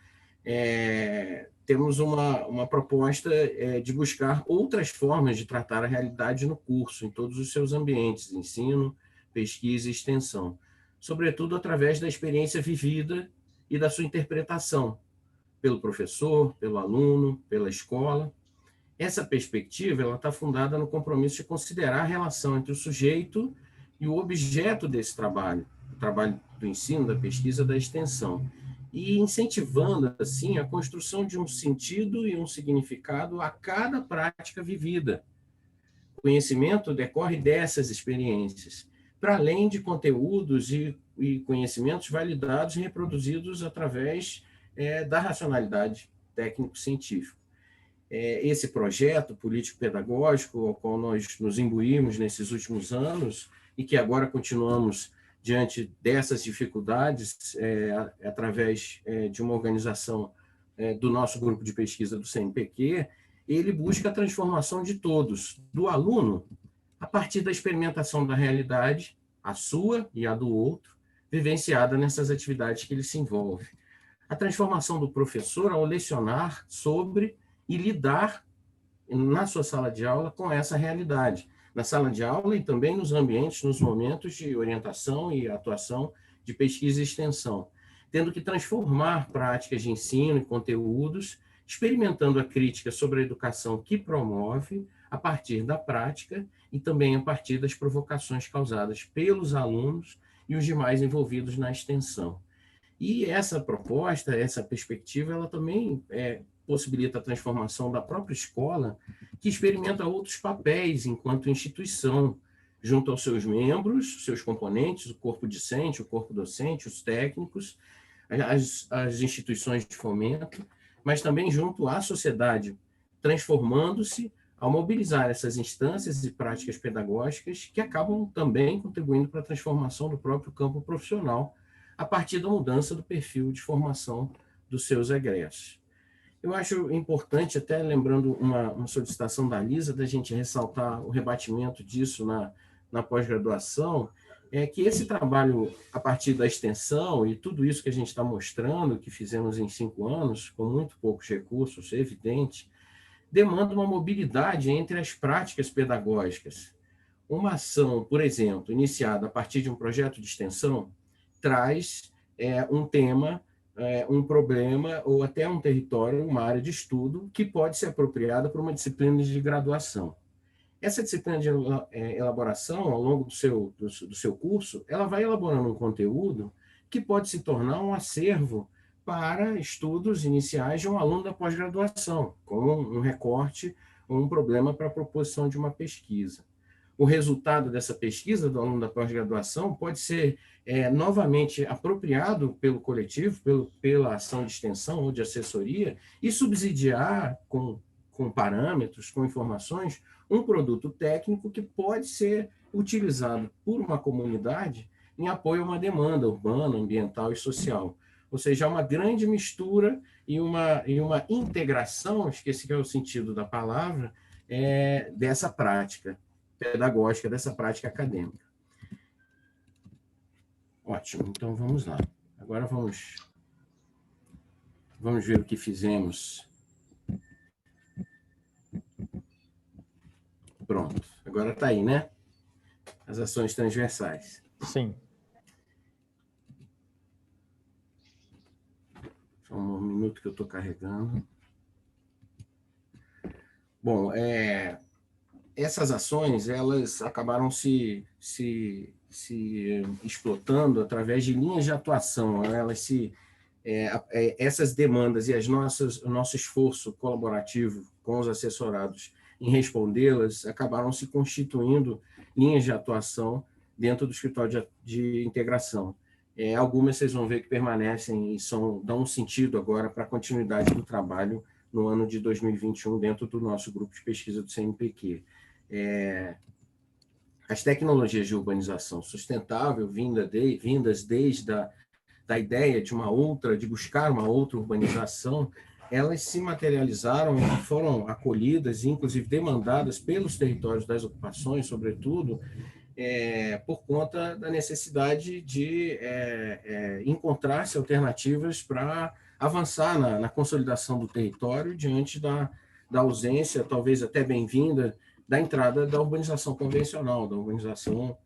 temos uma proposta de buscar outras formas de tratar a realidade no curso, em todos os seus ambientes, ensino, pesquisa e extensão, sobretudo através da experiência vivida e da sua interpretação, pelo professor, pelo aluno, pela escola. Essa perspectiva está fundada no compromisso de considerar a relação entre o sujeito e o objeto desse trabalho, o trabalho do ensino, da pesquisa, da extensão, e incentivando, assim, a construção de um sentido e um significado a cada prática vivida. O conhecimento decorre dessas experiências, para além de conteúdos e conhecimentos validados e reproduzidos através da racionalidade técnico-científica. Esse projeto político-pedagógico ao qual nós nos imbuímos nesses últimos anos e que agora continuamos diante dessas dificuldades através de uma organização do nosso grupo de pesquisa do CNPq, ele busca a transformação de todos, do aluno, a partir da experimentação da realidade, a sua e a do outro, vivenciada nessas atividades que ele se envolve. A transformação do professor ao lecionar sobre e lidar na sua sala de aula com essa realidade. Na sala de aula e também nos ambientes, nos momentos de orientação e atuação de pesquisa e extensão, tendo que transformar práticas de ensino e conteúdos, experimentando a crítica sobre a educação que promove a partir da prática e também a partir das provocações causadas pelos alunos e os demais envolvidos na extensão. E essa proposta, essa perspectiva, ela também possibilita a transformação da própria escola, que experimenta outros papéis enquanto instituição, junto aos seus membros, seus componentes, o corpo discente, o corpo docente, os técnicos, as instituições de fomento, mas também junto à sociedade, transformando-se ao mobilizar essas instâncias e práticas pedagógicas que acabam também contribuindo para a transformação do próprio campo profissional, a partir da mudança do perfil de formação dos seus egressos. Eu acho importante, até lembrando uma solicitação da Lisa, da gente ressaltar o rebatimento disso na pós-graduação, é que esse trabalho, a partir da extensão e tudo isso que a gente está mostrando, que fizemos em 5 anos, com muito poucos recursos, é evidente, demanda uma mobilidade entre as práticas pedagógicas. Uma ação, por exemplo, iniciada a partir de um projeto de extensão, traz um tema, um problema ou até um território, uma área de estudo que pode ser apropriada por uma disciplina de graduação. Essa disciplina de elaboração, ao longo do seu curso, ela vai elaborando um conteúdo que pode se tornar um acervo para estudos iniciais de um aluno da pós-graduação, como um recorte ou um problema para a proposição de uma pesquisa. O resultado dessa pesquisa do aluno da pós-graduação pode ser novamente apropriado pelo coletivo, pela ação de extensão ou de assessoria, e subsidiar com parâmetros, com informações, um produto técnico que pode ser utilizado por uma comunidade em apoio a uma demanda urbana, ambiental e social. Ou seja, há uma grande mistura e uma integração, acho que esse é o sentido da palavra, dessa prática pedagógica, dessa prática acadêmica. Ótimo, então vamos lá. Agora vamos ver o que fizemos. Pronto, agora está aí, né? As ações transversais. Sim. Só um minuto que eu estou carregando. Bom, essas ações, elas acabaram se explotando através de linhas de atuação. Elas essas demandas e o nosso esforço colaborativo com os assessorados em respondê-las acabaram se constituindo linhas de atuação dentro do escritório de integração. Algumas vocês vão ver que permanecem e dão um sentido agora para a continuidade do trabalho no ano de 2021 dentro do nosso grupo de pesquisa do CNPq. As tecnologias de urbanização sustentável, vindas desde da ideia de buscar uma outra urbanização, elas se materializaram e foram acolhidas e, inclusive, demandadas pelos territórios das ocupações, sobretudo, por conta da necessidade de encontrar-se alternativas para avançar na consolidação do território diante da ausência, talvez até bem-vinda, da entrada da urbanização convencional, da urbanização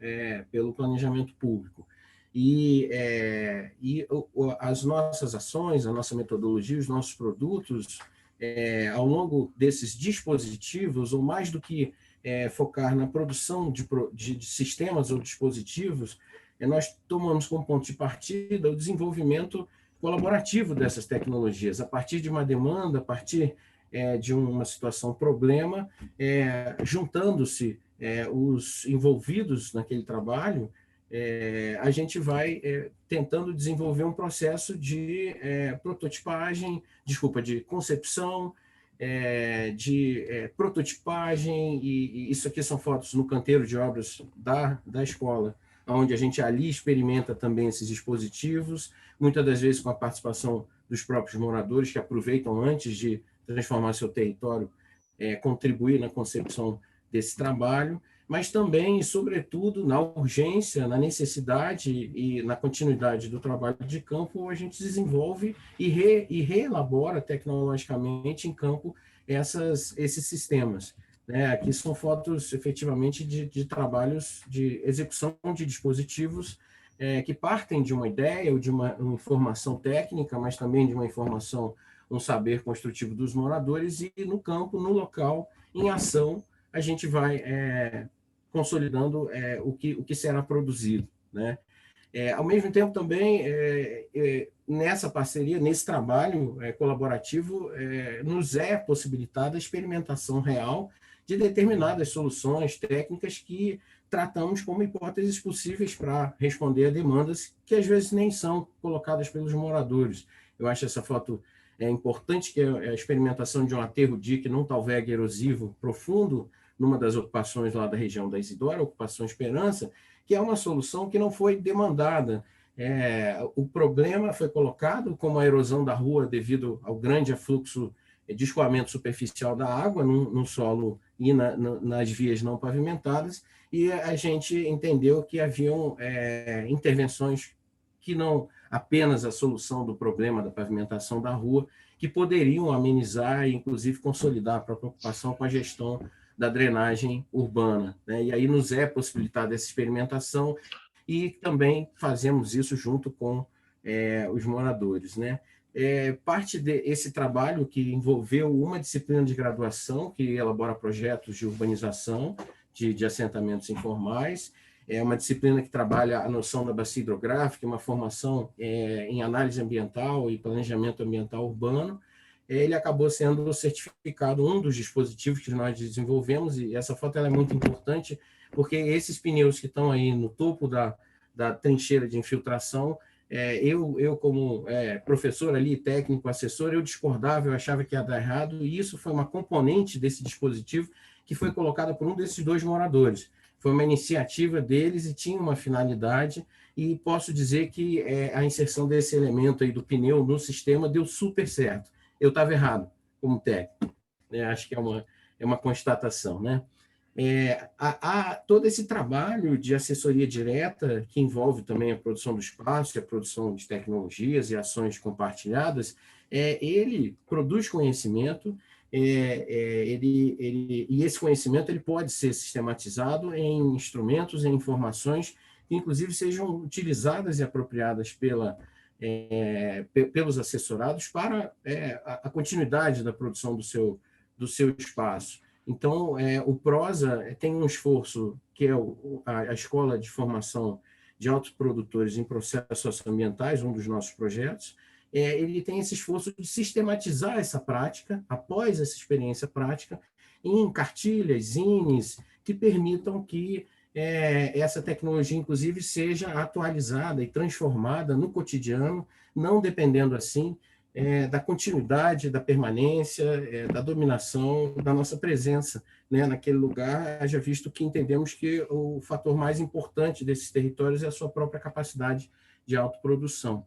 pelo planejamento público. E as nossas ações, a nossa metodologia, os nossos produtos, ao longo desses dispositivos, ou mais do que focar na produção de sistemas ou dispositivos, nós tomamos como ponto de partida o desenvolvimento colaborativo dessas tecnologias, a partir de uma demanda, a partir de uma situação problema, juntando-se os envolvidos naquele trabalho, a gente vai tentando desenvolver um processo de de concepção, de prototipagem, e isso aqui são fotos no canteiro de obras da escola, onde a gente ali experimenta também esses dispositivos, muitas das vezes com a participação dos próprios moradores, que aproveitam antes de transformar seu território, contribuir na concepção desse trabalho, mas também, e sobretudo, na urgência, na necessidade e na continuidade do trabalho de campo, a gente desenvolve e reelabora tecnologicamente em campo esses sistemas. Aqui são fotos, efetivamente, de trabalhos de execução de dispositivos que partem de uma ideia ou de uma informação técnica, mas também de uma informação, um saber construtivo dos moradores, e no campo, no local, em ação, a gente vai consolidando o que será produzido, né? Ao mesmo tempo, também, nessa parceria, nesse trabalho colaborativo, nos é possibilitada a experimentação real de determinadas soluções técnicas que tratamos como hipóteses possíveis para responder a demandas que, às vezes, nem são colocadas pelos moradores. Eu acho essa foto importante, que é a experimentação de um aterro dique num talveg erosivo profundo, numa das ocupações lá da região da Isidora, ocupação Esperança, que é uma solução que não foi demandada. O problema foi colocado como a erosão da rua devido ao grande afluxo de escoamento superficial da água no solo e nas vias não pavimentadas, e a gente entendeu que haviam intervenções que não apenas a solução do problema da pavimentação da rua, que poderiam amenizar e, inclusive, consolidar a própria ocupação com a gestão da drenagem urbana, né? E aí nos é possibilitada essa experimentação e também fazemos isso junto com os moradores, né? Parte desse trabalho que envolveu uma disciplina de graduação que elabora projetos de urbanização de assentamentos informais, uma disciplina que trabalha a noção da bacia hidrográfica, uma formação em análise ambiental e planejamento ambiental urbano. Ele acabou sendo certificado um dos dispositivos que nós desenvolvemos, e essa foto ela é muito importante, porque esses pneus que estão aí no topo da trincheira de infiltração, eu como professor ali, técnico, assessor, eu discordava, eu achava que ia dar errado, e isso foi uma componente desse dispositivo que foi colocada por um desses dois moradores. Foi uma iniciativa deles e tinha uma finalidade, e posso dizer que a inserção desse elemento aí do pneu no sistema deu super certo. Eu estava errado como técnico, né? Acho que é uma constatação, né? Todo esse trabalho de assessoria direta, que envolve também a produção do espaço, a produção de tecnologias e ações compartilhadas, ele produz conhecimento, e esse conhecimento ele pode ser sistematizado em instrumentos, em informações que, inclusive, sejam utilizadas e apropriadas pelos assessorados para a continuidade da produção do seu espaço. Então, o PROSA tem um esforço, que é a Escola de Formação de Autoprodutores em Processos Socioambientais, um dos nossos projetos. Ele tem esse esforço de sistematizar essa prática, após essa experiência prática, em cartilhas, zines, que permitam que essa tecnologia, inclusive, seja atualizada e transformada no cotidiano, não dependendo, assim, da continuidade, da permanência, da dominação, da nossa presença, né, naquele lugar, haja visto que entendemos que o fator mais importante desses territórios é a sua própria capacidade de autoprodução.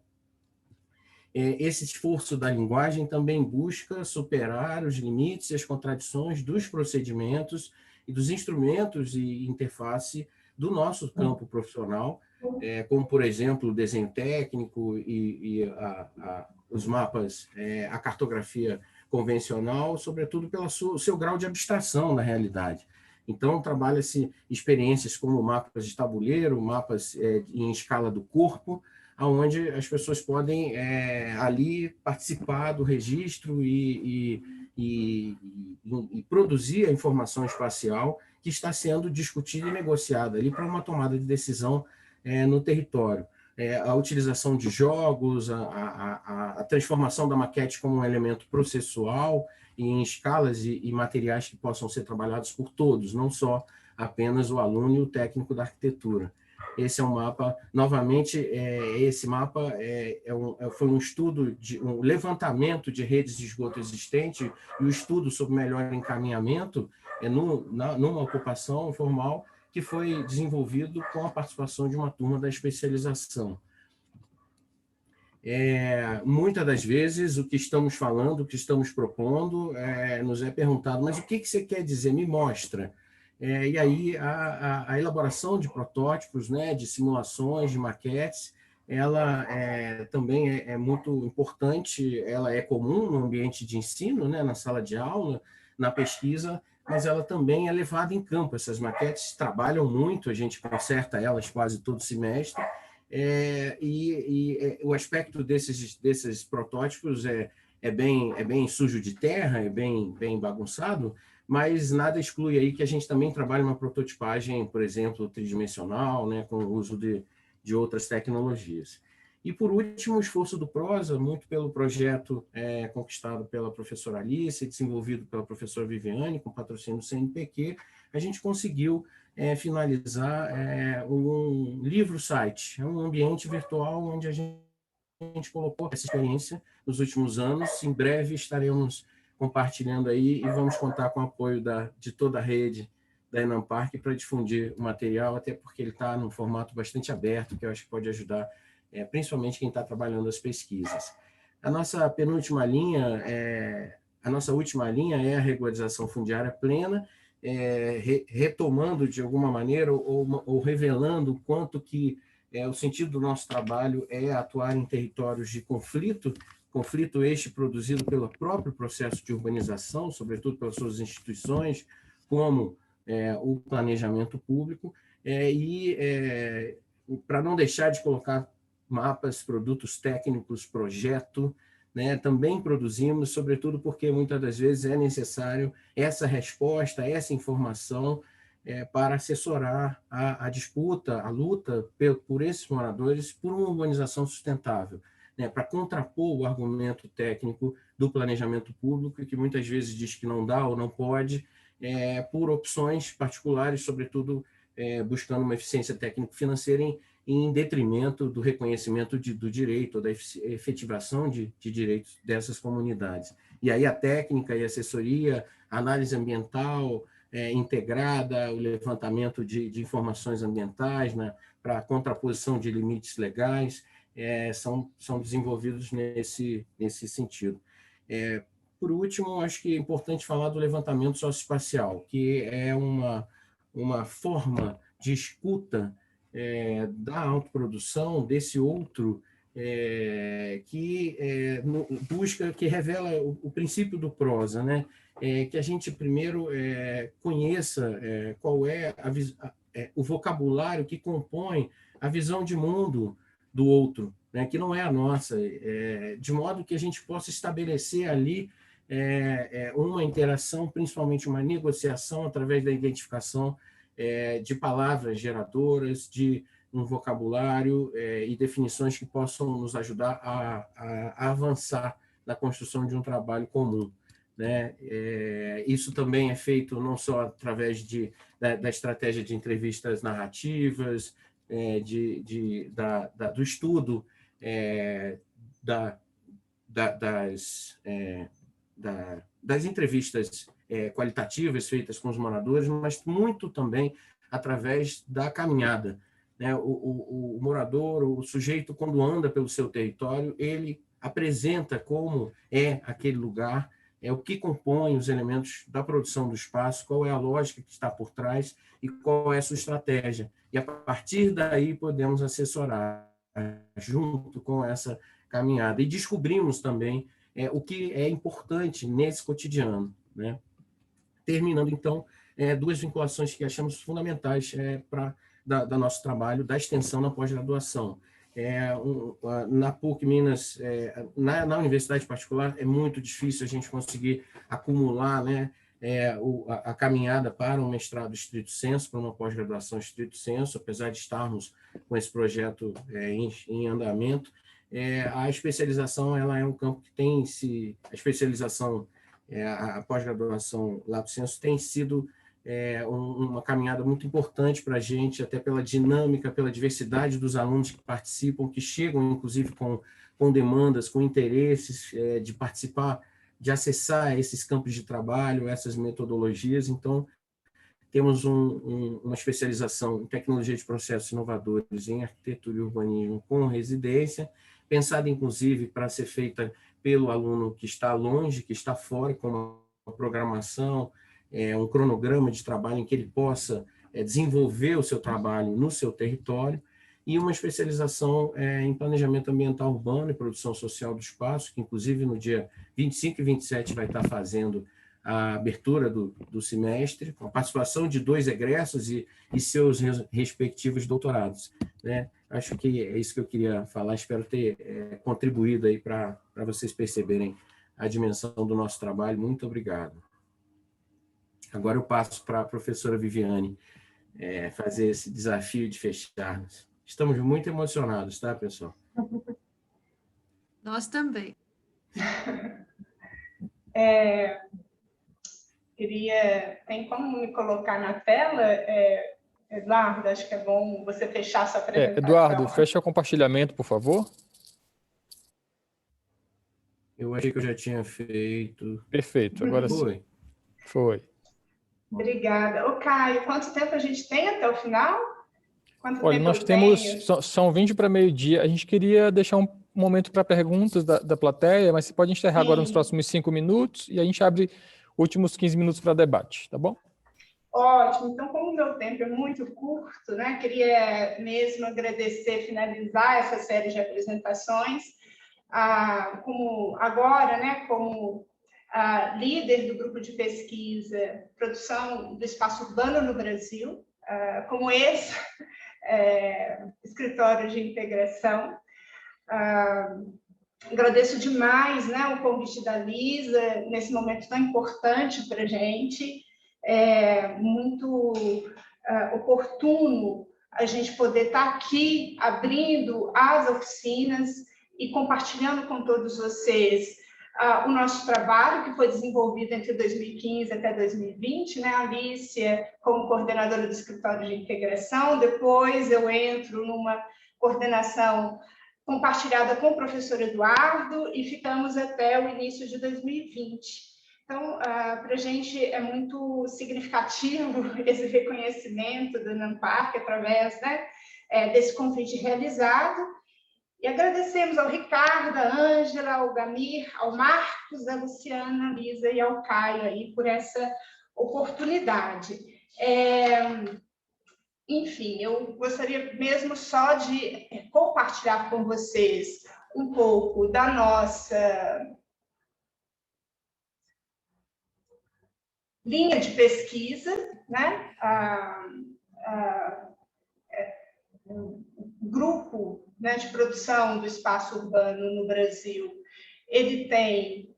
Esse esforço da linguagem também busca superar os limites e as contradições dos procedimentos e dos instrumentos e interface do nosso campo profissional, como, por exemplo, o desenho técnico e os mapas, a cartografia convencional, sobretudo pelo seu grau de abstração na realidade. Então, trabalha-se experiências como mapas de tabuleiro, mapas em escala do corpo, onde as pessoas podem ali participar do registro e produzir a informação espacial que está sendo discutida e negociada ali para uma tomada de decisão no território. A utilização de jogos, a transformação da maquete como um elemento processual em escalas e materiais que possam ser trabalhados por todos, não só apenas o aluno e o técnico da arquitetura. Esse é um mapa, novamente, esse mapa foi um estudo, um levantamento de redes de esgoto existente e o estudo sobre melhor encaminhamento numa ocupação informal que foi desenvolvido com a participação de uma turma da especialização. Muitas das vezes, o que estamos falando, o que estamos propondo, nos é perguntado, mas o que você quer dizer? Me mostra. E aí a elaboração de protótipos, né, de simulações, de maquetes, ela também é muito importante, ela é comum no ambiente de ensino, né, na sala de aula, na pesquisa, mas ela também é levada em campo. Essas maquetes trabalham muito, a gente conserta elas quase todo semestre, o aspecto desses protótipos é bem sujo de terra, é bem bagunçado, mas nada exclui aí que a gente também trabalhe uma prototipagem, por exemplo, tridimensional, né, com o uso de outras tecnologias. E, por último, o esforço do PROSA, muito pelo projeto conquistado pela professora Alice, desenvolvido pela professora Viviane, com patrocínio do CNPq, a gente conseguiu finalizar um livro-site, um ambiente virtual onde a gente colocou essa experiência nos últimos anos. Em breve estaremos compartilhando aí e vamos contar com o apoio de toda a rede da Enamparc para difundir o material, até porque ele está num formato bastante aberto, que eu acho que pode ajudar principalmente quem está trabalhando as pesquisas. A nossa penúltima linha, a nossa última linha é a regularização fundiária plena, retomando de alguma maneira ou revelando o quanto que o sentido do nosso trabalho é atuar em territórios de conflito este produzido pelo próprio processo de urbanização, sobretudo pelas suas instituições, como o planejamento público, para não deixar de colocar mapas, produtos técnicos, projeto, né, também produzimos, sobretudo porque muitas das vezes é necessário essa resposta, essa informação para assessorar a disputa, a luta por esses moradores por uma urbanização sustentável, né, para contrapor o argumento técnico do planejamento público, que muitas vezes diz que não dá ou não pode, por opções particulares, sobretudo buscando uma eficiência técnico-financeira em detrimento do reconhecimento do direito, ou da efetivação de direitos dessas comunidades. E aí a técnica e a assessoria, a análise ambiental integrada, o levantamento de informações ambientais para a contraposição de limites legais, são desenvolvidos nesse sentido. Por último, acho que é importante falar do levantamento socioespacial, que é uma forma de escuta da autoprodução, desse outro, que busca, que revela o princípio do prosa, né? Que a gente primeiro conheça qual é o vocabulário que compõe a visão de mundo do outro, né? Que não é a nossa, de modo que a gente possa estabelecer ali uma interação, principalmente uma negociação através da identificação de palavras geradoras, de um vocabulário e definições que possam nos ajudar a avançar na construção de um trabalho comum, né? Isso também é feito não só através da estratégia de entrevistas narrativas, do estudo das entrevistas qualitativas feitas com os moradores, mas muito também através da caminhada, né? O morador, o sujeito, quando anda pelo seu território, ele apresenta como é aquele lugar, o que compõe os elementos da produção do espaço, qual é a lógica que está por trás e qual é a sua estratégia. E, a partir daí, podemos assessorar junto com essa caminhada. E descobrimos também o que é importante nesse cotidiano, né? Terminando, então, duas vinculações que achamos fundamentais da nosso trabalho, da extensão na pós-graduação. Na PUC Minas, na universidade particular, é muito difícil a gente conseguir acumular, né, a caminhada para um mestrado estrito sensu, para uma pós-graduação estrito sensu, apesar de estarmos com esse projeto em andamento. A especialização ela é um campo que tem a especialização, a pós-graduação lato sensu tem sido uma caminhada muito importante para a gente, até pela dinâmica, pela diversidade dos alunos que participam, que chegam, inclusive, com demandas, com interesses de participar, de acessar esses campos de trabalho, essas metodologias. Então, temos uma especialização em tecnologia de processos inovadores, em arquitetura e urbanismo com residência, pensada, inclusive, para ser feita pelo aluno que está longe, que está fora, com uma programação, um cronograma de trabalho em que ele possa desenvolver o seu trabalho no seu território, e uma especialização em planejamento ambiental urbano e produção social do espaço, que inclusive no dia 25 e 27 vai estar fazendo a abertura do semestre, com a participação de 2 egressos e seus respectivos doutorados, né? Acho que é isso que eu queria falar, espero ter contribuído aí para vocês perceberem a dimensão do nosso trabalho. Muito obrigado. Agora eu passo para a professora Viviane fazer esse desafio de fecharmos. Estamos muito emocionados, tá, pessoal? Nós também. Tem como me colocar na tela, Eduardo? Acho que é bom você fechar sua apresentação. Eduardo, fecha o compartilhamento, por favor. Eu achei que eu já tinha feito. Perfeito, agora sim. Foi. Obrigada. Ô, Caio, quanto tempo a gente tem até o final? Olha, nós temos, são 20 para meio-dia, a gente queria deixar momento para perguntas da plateia, mas você pode encerrar agora nos próximos 5 minutos e a gente abre últimos 15 minutos para debate, tá bom? Ótimo. Então, como o meu tempo é muito curto, né, queria mesmo agradecer, finalizar essa série de apresentações, como agora, né, como líder do grupo de pesquisa Produção do Espaço Urbano no Brasil, como escritório de integração. Agradeço demais, né, o convite da Lisa, nesse momento tão importante para a gente. É muito oportuno a gente poder estar aqui abrindo as oficinas e compartilhando com todos vocês o nosso trabalho, que foi desenvolvido entre 2015 até 2020, né? A Alicia como coordenadora do escritório de integração, depois eu entro numa coordenação compartilhada com o professor Eduardo e ficamos até o início de 2020. Então, para a gente é muito significativo esse reconhecimento do NAMPARC através, né, desse convite realizado. E agradecemos ao Ricardo, à Ângela, ao Gamir, ao Marcos, à Luciana, à Lisa e ao Caio aí por essa oportunidade. Enfim, eu gostaria mesmo só de compartilhar com vocês um pouco da nossa linha de pesquisa, né? O grupo, né, de produção do espaço urbano no Brasil, ele tem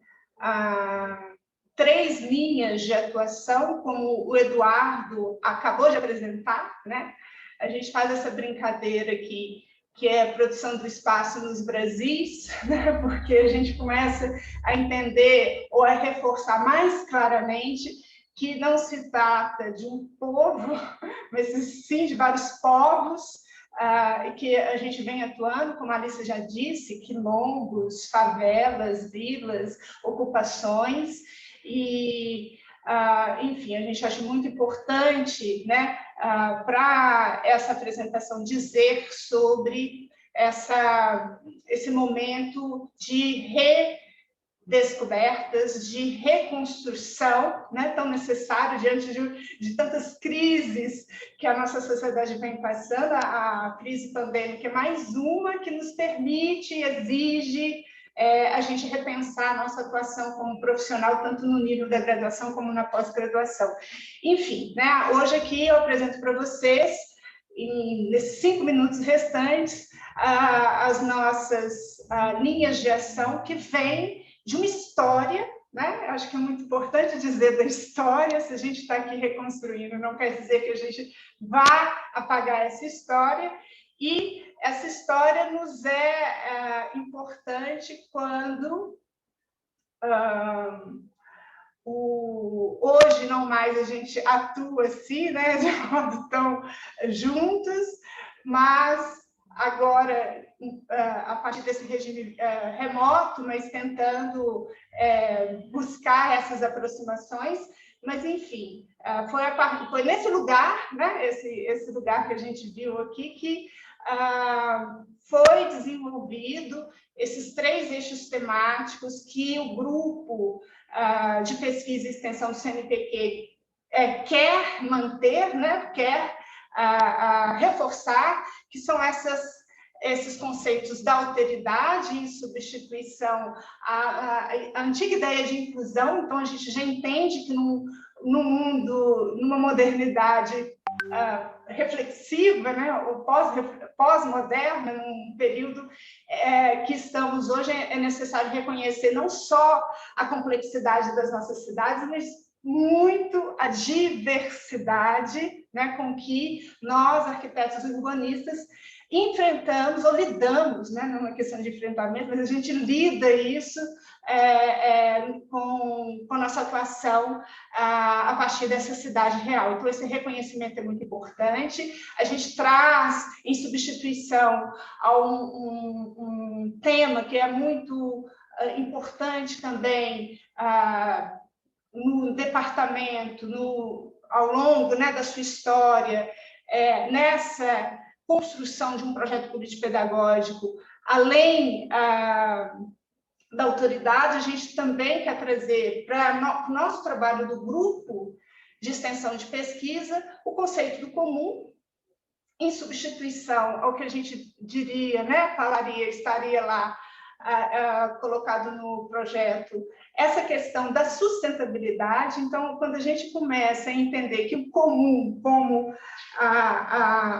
3 linhas de atuação, como o Eduardo acabou de apresentar, né? A gente faz essa brincadeira aqui, que é a produção do espaço nos Brasis, né? Porque a gente começa a entender ou a reforçar mais claramente que não se trata de um povo, mas sim de vários povos, que a gente vem atuando, como a Alice já disse, quilombos, favelas, vilas, ocupações, e, enfim, a gente acha muito importante, né, para essa apresentação dizer sobre esse momento de redescobertas, de reconstrução, né, tão necessário diante de tantas crises que a nossa sociedade vem passando. A crise pandêmica é mais uma que nos permite e exige a gente repensar a nossa atuação como profissional, tanto no nível da graduação como na pós-graduação. Enfim, né, hoje aqui eu apresento para vocês, nesses 5 minutos restantes, as nossas linhas de ação que vêm de uma história, né? Acho que é muito importante dizer da história. Se a gente está aqui reconstruindo, não quer dizer que a gente vá apagar essa história, e essa história nos é importante quando hoje não mais a gente atua assim, né, de modo tão juntos, mas agora, a partir desse regime remoto, mas tentando buscar essas aproximações. Mas, enfim, foi nesse lugar, né, esse lugar que a gente viu aqui, que foi desenvolvido esses 3 eixos temáticos que o grupo de pesquisa e extensão do CNPq quer manter, né, quer reforçar, que são esses conceitos da alteridade em substituição à antiga ideia de inclusão. Então, a gente já entende que no mundo, numa modernidade reflexiva, né, ou pós-moderna, num período que estamos hoje, é necessário reconhecer não só a complexidade das nossas cidades, mas muito a diversidade, né, com que nós, arquitetos e urbanistas, enfrentamos ou lidamos, né, não é uma questão de enfrentamento, mas a gente lida isso com a nossa atuação a partir dessa cidade real. Então, esse reconhecimento é muito importante. A gente traz, em substituição a um tema que é muito importante também no departamento, ao longo, né, da sua história, nessa construção de um projeto político-pedagógico, além da autoridade, a gente também quer trazer para o nosso trabalho do grupo de extensão de pesquisa o conceito do comum, em substituição ao que a gente diria, né, falaria, estaria lá colocado no projeto, essa questão da sustentabilidade. Então, quando a gente começa a entender que o comum, como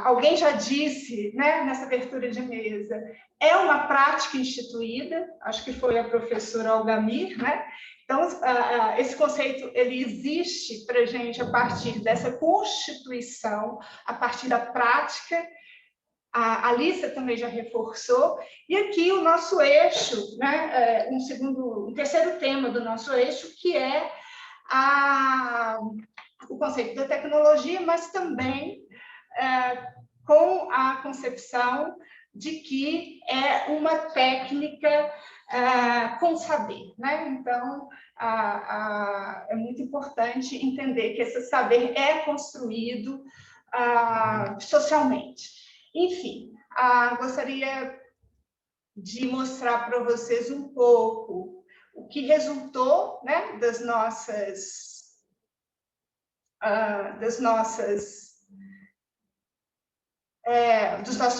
alguém já disse, né, nessa abertura de mesa, é uma prática instituída, acho que foi a professora Algamir, né? Então, esse conceito ele existe para a gente a partir dessa constituição, a partir da prática. A Alícia também já reforçou, e aqui o nosso eixo, né, um terceiro tema do nosso eixo, que é o conceito da tecnologia, mas também com a concepção de que é uma técnica com saber, né? Então, é muito importante entender que esse saber é construído socialmente. Enfim, gostaria de mostrar para vocês um pouco o que resultou, né, dos nossos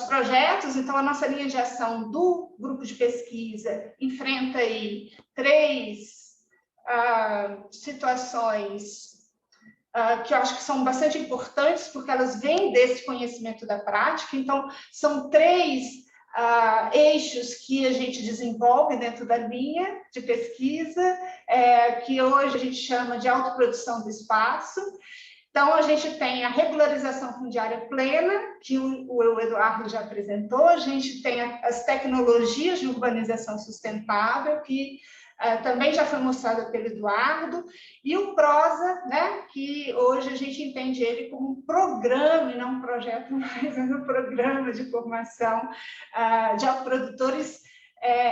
projetos. Então, a nossa linha de ação do grupo de pesquisa enfrenta aí 3 situações que eu acho que são bastante importantes, porque elas vêm desse conhecimento da prática. Então, são 3 eixos que a gente desenvolve dentro da linha de pesquisa, que hoje a gente chama de autoprodução do espaço. Então, a gente tem a regularização fundiária plena, que o Eduardo já apresentou, a gente tem as tecnologias de urbanização sustentável, que também já foi mostrada pelo Eduardo, e o PROSA, né, que hoje a gente entende ele como um programa, e não um projeto, mas um programa de formação de autoprodutores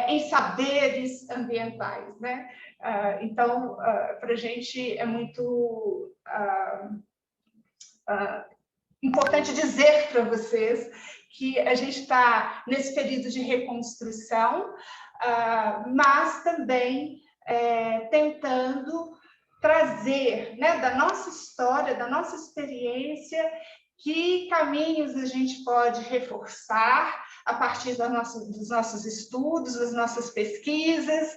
em saberes ambientais, né? Então, para a gente é muito importante dizer para vocês que a gente está nesse período de reconstrução, mas também tentando trazer, né, da nossa história, da nossa experiência, que caminhos a gente pode reforçar a partir dos nossos estudos, das nossas pesquisas,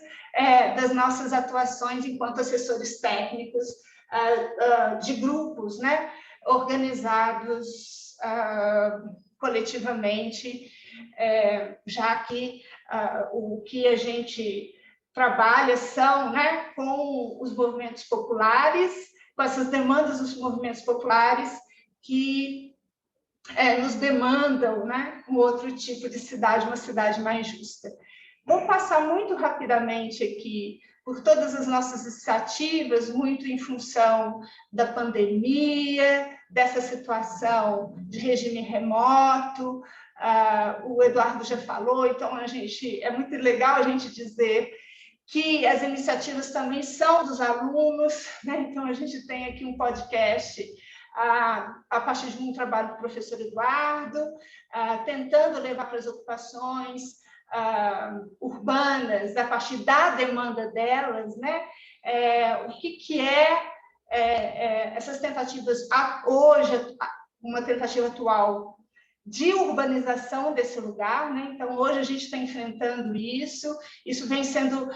das nossas atuações enquanto assessores técnicos de grupos, né, organizados coletivamente, já que o que a gente trabalha são, né, com os movimentos populares, com essas demandas dos movimentos populares que nos demandam, né, um outro tipo de cidade, uma cidade mais justa. Vou passar muito rapidamente aqui por todas as nossas iniciativas, muito em função da pandemia, dessa situação de regime remoto. O Eduardo já falou, então é muito legal a gente dizer que as iniciativas também são dos alunos, né? Então a gente tem aqui um podcast a partir de um trabalho do professor Eduardo, tentando levar para as ocupações urbanas, a partir da demanda delas, né? O que essas tentativas hoje, uma tentativa atual de urbanização desse lugar, né? Então, hoje a gente está enfrentando isso vem sendo,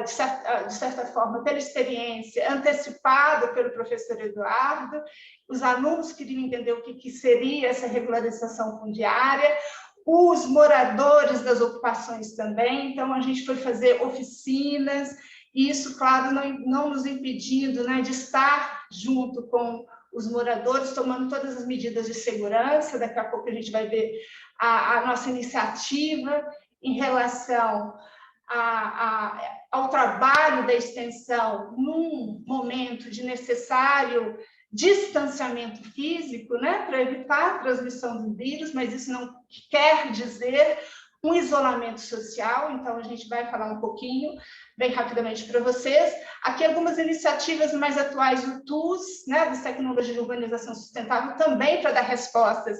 de certa forma, pela experiência, antecipado pelo professor Eduardo. Os alunos queriam entender o que seria essa regularização fundiária, os moradores das ocupações também. Então, a gente foi fazer oficinas, e isso, claro, não nos impedindo, né, de estar junto com os moradores, tomando todas as medidas de segurança. Daqui a pouco a gente vai ver a nossa iniciativa em relação ao trabalho da extensão num momento de necessário distanciamento físico, né, para evitar a transmissão do vírus, mas isso não quer dizer um isolamento social. Então, a gente vai falar um pouquinho, bem rapidamente para vocês. Aqui algumas iniciativas mais atuais do TUS, né, das Tecnologias de Urbanização Sustentável, também para dar respostas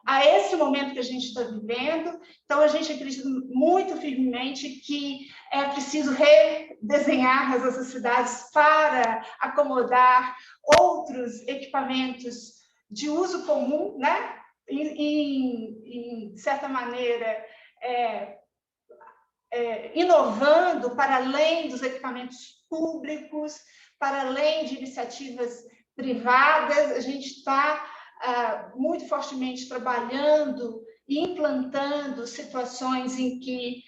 a esse momento que a gente está vivendo. Então, a gente acredita muito firmemente que é preciso redesenhar as nossas cidades para acomodar outros equipamentos de uso comum, né? De certa maneira, inovando para além dos equipamentos públicos, para além de iniciativas privadas. A gente está muito fortemente trabalhando e implantando situações em que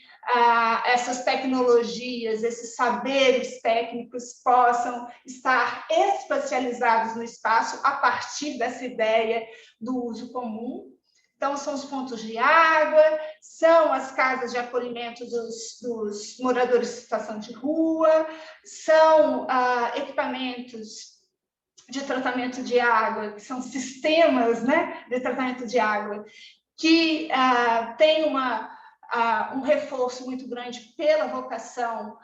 essas tecnologias, esses saberes técnicos possam estar espacializados no espaço a partir dessa ideia do uso comum. Então, são os pontos de água, são as casas de acolhimento dos moradores em situação de rua, são equipamentos de tratamento de água, que são sistemas, né, de tratamento de água, que tem um reforço muito grande pela vocação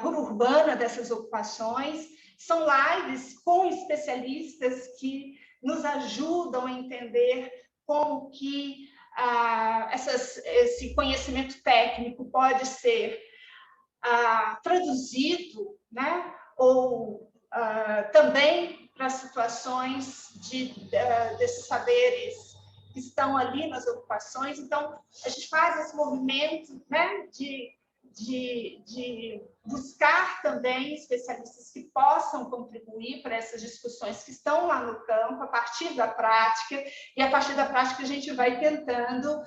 urbana dessas ocupações. São lives com especialistas que nos ajudam a entender como que esse conhecimento técnico pode ser traduzido, né, ou também para situações desses saberes que estão ali nas ocupações. Então, a gente faz esse movimento, né, de buscar também especialistas que possam contribuir para essas discussões que estão lá no campo, a partir da prática, e a partir da prática a gente vai tentando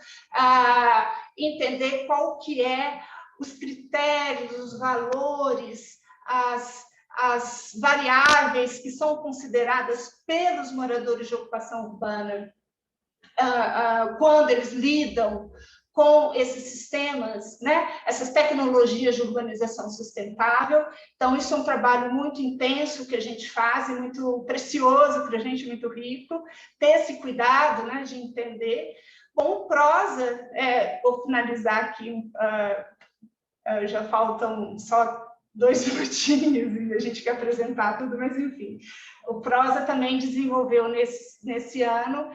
entender qual que é os critérios, os valores, as variáveis que são consideradas pelos moradores de ocupação urbana quando eles lidam com esses sistemas, né? Essas tecnologias de urbanização sustentável. Então, isso é um trabalho muito intenso que a gente faz, e muito precioso para a gente, muito rico, ter esse cuidado, né, de entender. Bom, o Prosa, vou finalizar aqui, já faltam só 2 minutinhos e a gente quer apresentar tudo, mas enfim. O Prosa também desenvolveu nesse ano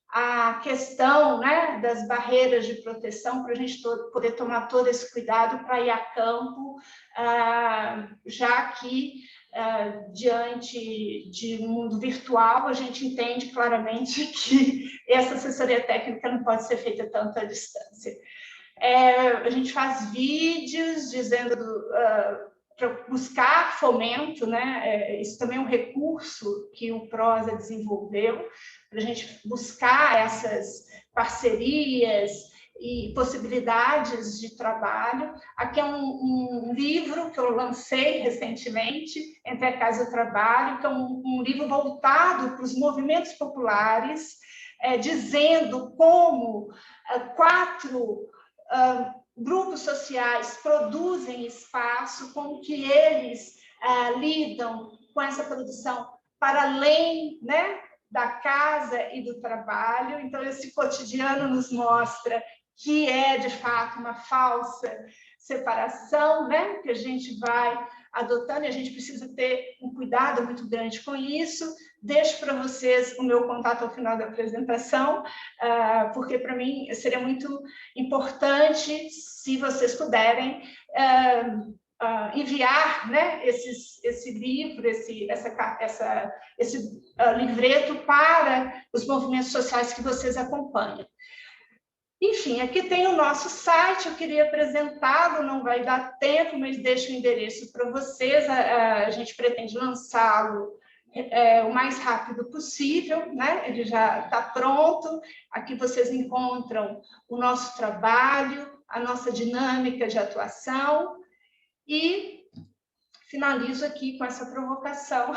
a questão, né, das barreiras de proteção, para a gente poder tomar todo esse cuidado para ir a campo, já que, diante de um mundo virtual, a gente entende claramente que essa assessoria técnica não pode ser feita tanto à distância. A gente faz vídeos dizendo para buscar fomento, né? Isso também é um recurso que o Prosa desenvolveu, para a gente buscar essas parcerias e possibilidades de trabalho. Aqui é um livro que eu lancei recentemente, Entre a Casa e o Trabalho, que é um livro voltado para os movimentos populares, dizendo como 4 grupos sociais produzem espaço, como que eles lidam com essa produção para além, né, da casa e do trabalho. Então, esse cotidiano nos mostra que é, de fato, uma falsa separação, né, que a gente vai adotando, e a gente precisa ter um cuidado muito grande com isso. Deixo para vocês o meu contato ao final da apresentação, porque para mim seria muito importante se vocês puderem enviar, né, esse livro, esse livreto para os movimentos sociais que vocês acompanham. Enfim, aqui tem o nosso site, eu queria apresentá-lo, não vai dar tempo, mas deixo o endereço para vocês. A gente pretende lançá-lo o mais rápido possível, né? Ele já está pronto. Aqui vocês encontram o nosso trabalho, a nossa dinâmica de atuação, e finalizo aqui com essa provocação,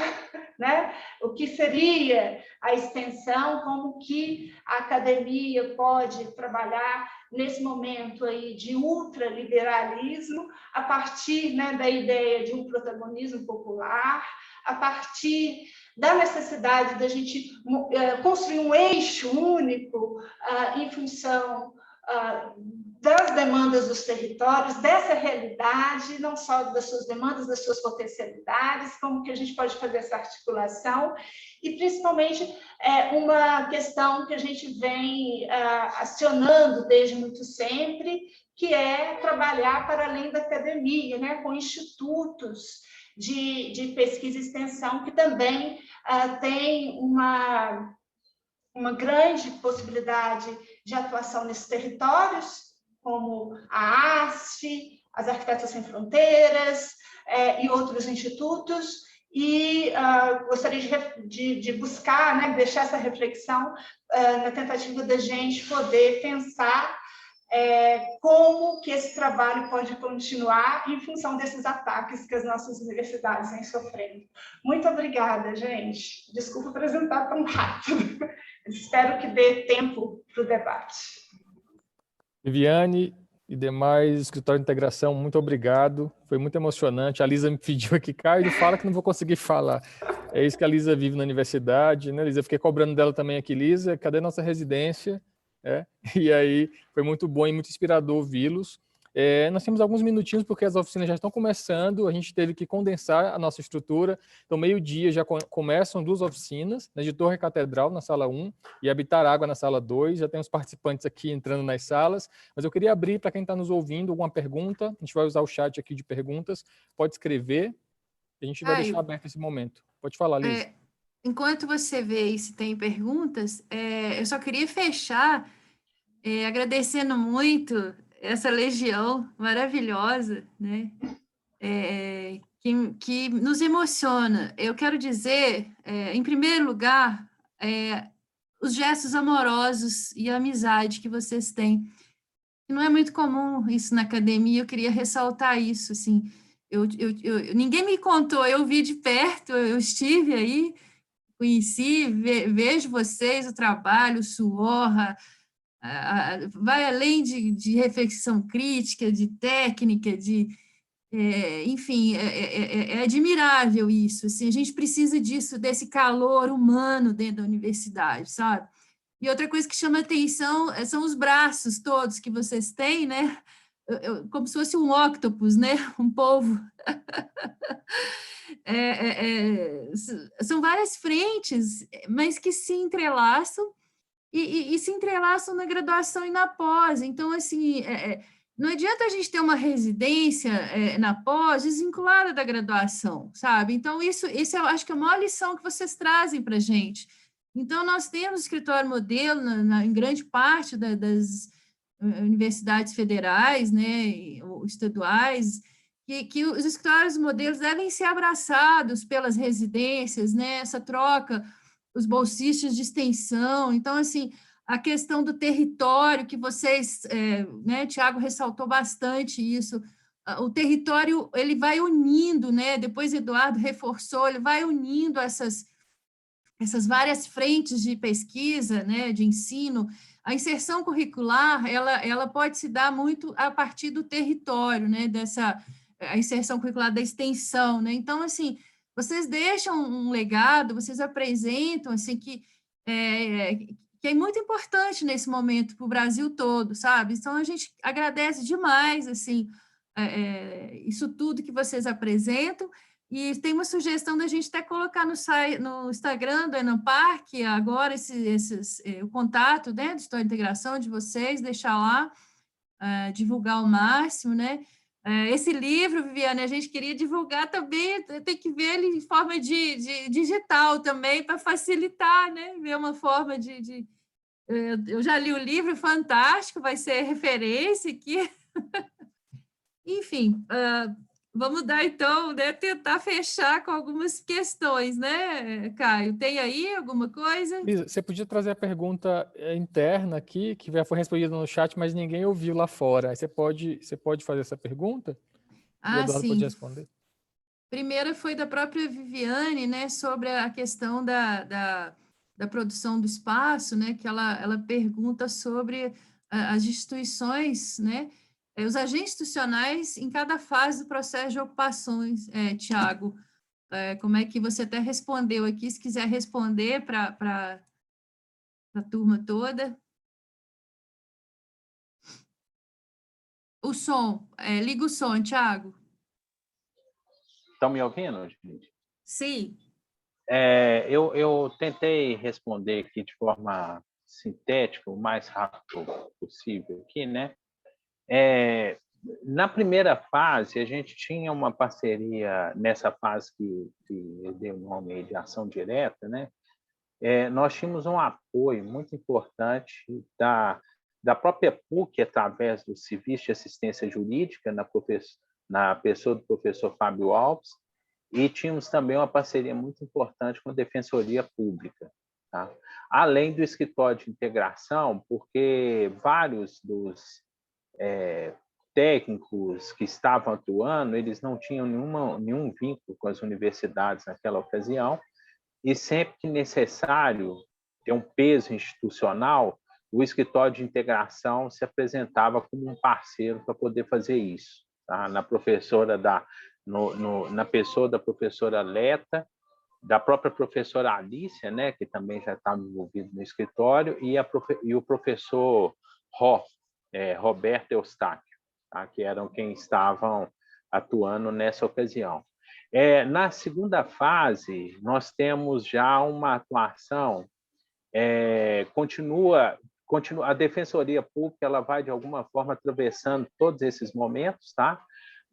né? O que seria a extensão, como que a academia pode trabalhar nesse momento aí de ultraliberalismo, a partir, né, da ideia de um protagonismo popular, a partir da necessidade da gente construir um eixo único em função das demandas dos territórios, dessa realidade, não só das suas demandas, das suas potencialidades, como que a gente pode fazer essa articulação, e principalmente uma questão que a gente vem acionando desde muito sempre, que é trabalhar para além da academia, né, com institutos de pesquisa e extensão, que também tem uma grande possibilidade de atuação nesses territórios, como a ASF, as Arquitetas Sem Fronteiras e outros institutos, e gostaria de buscar, né, deixar essa reflexão na tentativa da gente poder pensar como que esse trabalho pode continuar em função desses ataques que as nossas universidades vêm sofrendo. Muito obrigada, gente. Desculpa apresentar tão rápido. Espero que dê tempo para o debate. Viviane e demais, Escritório de Integração, muito obrigado. Foi muito emocionante. A Lisa me pediu aqui, Caio, fala que não vou conseguir falar. É isso que a Lisa vive na universidade, né, Lisa? Eu fiquei cobrando dela também aqui, Lisa, cadê nossa residência? E aí foi muito bom e muito inspirador ouvi-los. Nós temos alguns minutinhos porque as oficinas já estão começando, a gente teve que condensar a nossa estrutura, então meio-dia já começam 2 oficinas, na de Torre Catedral, na sala 1, e Habitar Água, na sala 2, já tem os participantes aqui entrando nas salas, mas eu queria abrir para quem está nos ouvindo alguma pergunta, a gente vai usar o chat aqui de perguntas, pode escrever, a gente vai deixar aberto esse momento. Pode falar, Liz. Enquanto você vê aí se tem perguntas, eu só queria fechar agradecendo muito essa legião maravilhosa, né? Que nos emociona. Eu quero dizer, em primeiro lugar, os gestos amorosos e a amizade que vocês têm. Não é muito comum isso na academia, eu queria ressaltar isso, assim. Ninguém me contou, eu vi de perto, eu estive aí, conheci, vejo vocês, o trabalho, o suor, vai além de reflexão crítica, de técnica, enfim, é admirável isso, assim, a gente precisa disso, desse calor humano dentro da universidade, sabe? E outra coisa que chama atenção são os braços todos que vocês têm, né? Como se fosse um octopus, né? Um polvo. São várias frentes, mas que se entrelaçam e se entrelaçam na graduação e na pós. Então, assim, não adianta a gente ter uma residência na pós desvinculada da graduação, sabe? Então, isso eu acho que é a maior lição que vocês trazem para a gente. Então, nós temos escritório modelo em grande parte das universidades federais, né, ou estaduais, que os escritórios modelos devem ser abraçados pelas residências, né, essa troca, os bolsistas de extensão. Então, assim, a questão do território, que vocês, né, Tiago ressaltou bastante isso, o território, ele vai unindo, né, depois Eduardo reforçou, ele vai unindo essas várias frentes de pesquisa, né, de ensino. A inserção curricular, ela pode se dar muito a partir do território, né, a inserção curricular da extensão, né, então, assim, vocês deixam um legado, vocês apresentam, assim, que é muito importante nesse momento para o Brasil todo, sabe? Então, a gente agradece demais, assim, isso tudo que vocês apresentam, e tem uma sugestão da gente até colocar no Instagram do Enampar, agora o contato, né, de História de Integração de vocês, deixar lá, divulgar ao máximo, né? Esse livro, Viviane, a gente queria divulgar também, tem que ver ele em forma de digital também, para facilitar, né? Ver uma forma eu já li o livro, fantástico, vai ser referência aqui. Enfim, vamos dar, então, né, tentar fechar com algumas questões, né, Caio? Tem aí alguma coisa? Lisa, você podia trazer a pergunta interna aqui, que já foi respondida no chat, mas ninguém ouviu lá fora. Aí você pode fazer essa pergunta? E o Eduardo sim. pode responder. Primeira foi da própria Viviane, né, sobre a questão da produção do espaço, né, que ela pergunta sobre as instituições, né, os agentes institucionais em cada fase do processo de ocupações, Tiago. Como é que você até respondeu aqui, se quiser responder para a turma toda. o som. Liga o som, Thiago. Estão me ouvindo, gente? Sim. Eu tentei responder aqui de forma sintética, o mais rápido possível aqui, né? Na primeira fase, a gente tinha uma parceria, nessa fase que deu o nome de ação direta, né? Nós tínhamos um apoio muito importante da própria PUC, através do Serviço de Assistência Jurídica, na pessoa do professor Fábio Alves, e tínhamos também uma parceria muito importante com a Defensoria Pública, tá? Além do escritório de integração, porque vários dos técnicos que estavam atuando, eles não tinham nenhum vínculo com as universidades naquela ocasião, e sempre que necessário ter um peso institucional, o escritório de integração se apresentava como um parceiro para poder fazer isso, tá? Na pessoa da professora Leta, da própria professora Alícia, né, que também já estava envolvido no escritório, e o professor Roberto Eustáquio, tá? Que eram quem estavam atuando nessa ocasião. Na segunda fase, nós temos já uma atuação, a Defensoria Pública ela vai, de alguma forma, atravessando todos esses momentos, tá?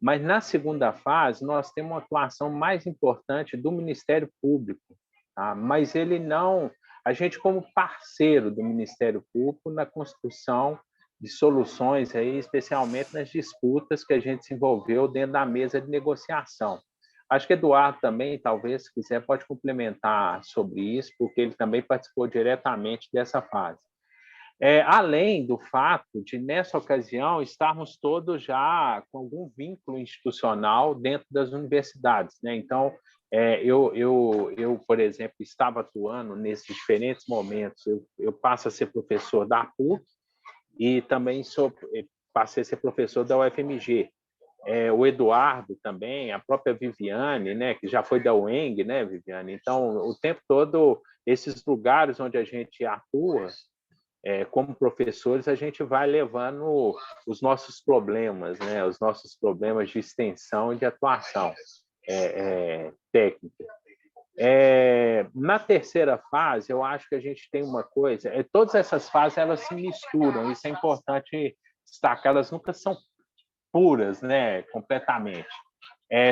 Mas, na segunda fase, nós temos uma atuação mais importante do Ministério Público, tá? Mas a gente, como parceiro do Ministério Público na construção de soluções, aí, especialmente nas disputas que a gente se envolveu dentro da mesa de negociação. Acho que Eduardo também, talvez, se quiser, pode complementar sobre isso, porque ele também participou diretamente dessa fase. Além do fato de, nessa ocasião, estarmos todos já com algum vínculo institucional dentro das universidades, né? Então, eu, por exemplo, estava atuando nesses diferentes momentos. Eu passo a ser professor da PUC e também passei a ser professor da UFMG. O Eduardo também, a própria Viviane, né, que já foi da UENG, né, Viviane? Então, o tempo todo, esses lugares onde a gente atua, como professores, a gente vai levando os nossos problemas, né, os nossos problemas de extensão e de atuação técnica. Na terceira fase, eu acho que a gente tem uma coisa, todas essas fases elas se misturam, isso é importante destacar, elas nunca são puras, né, completamente.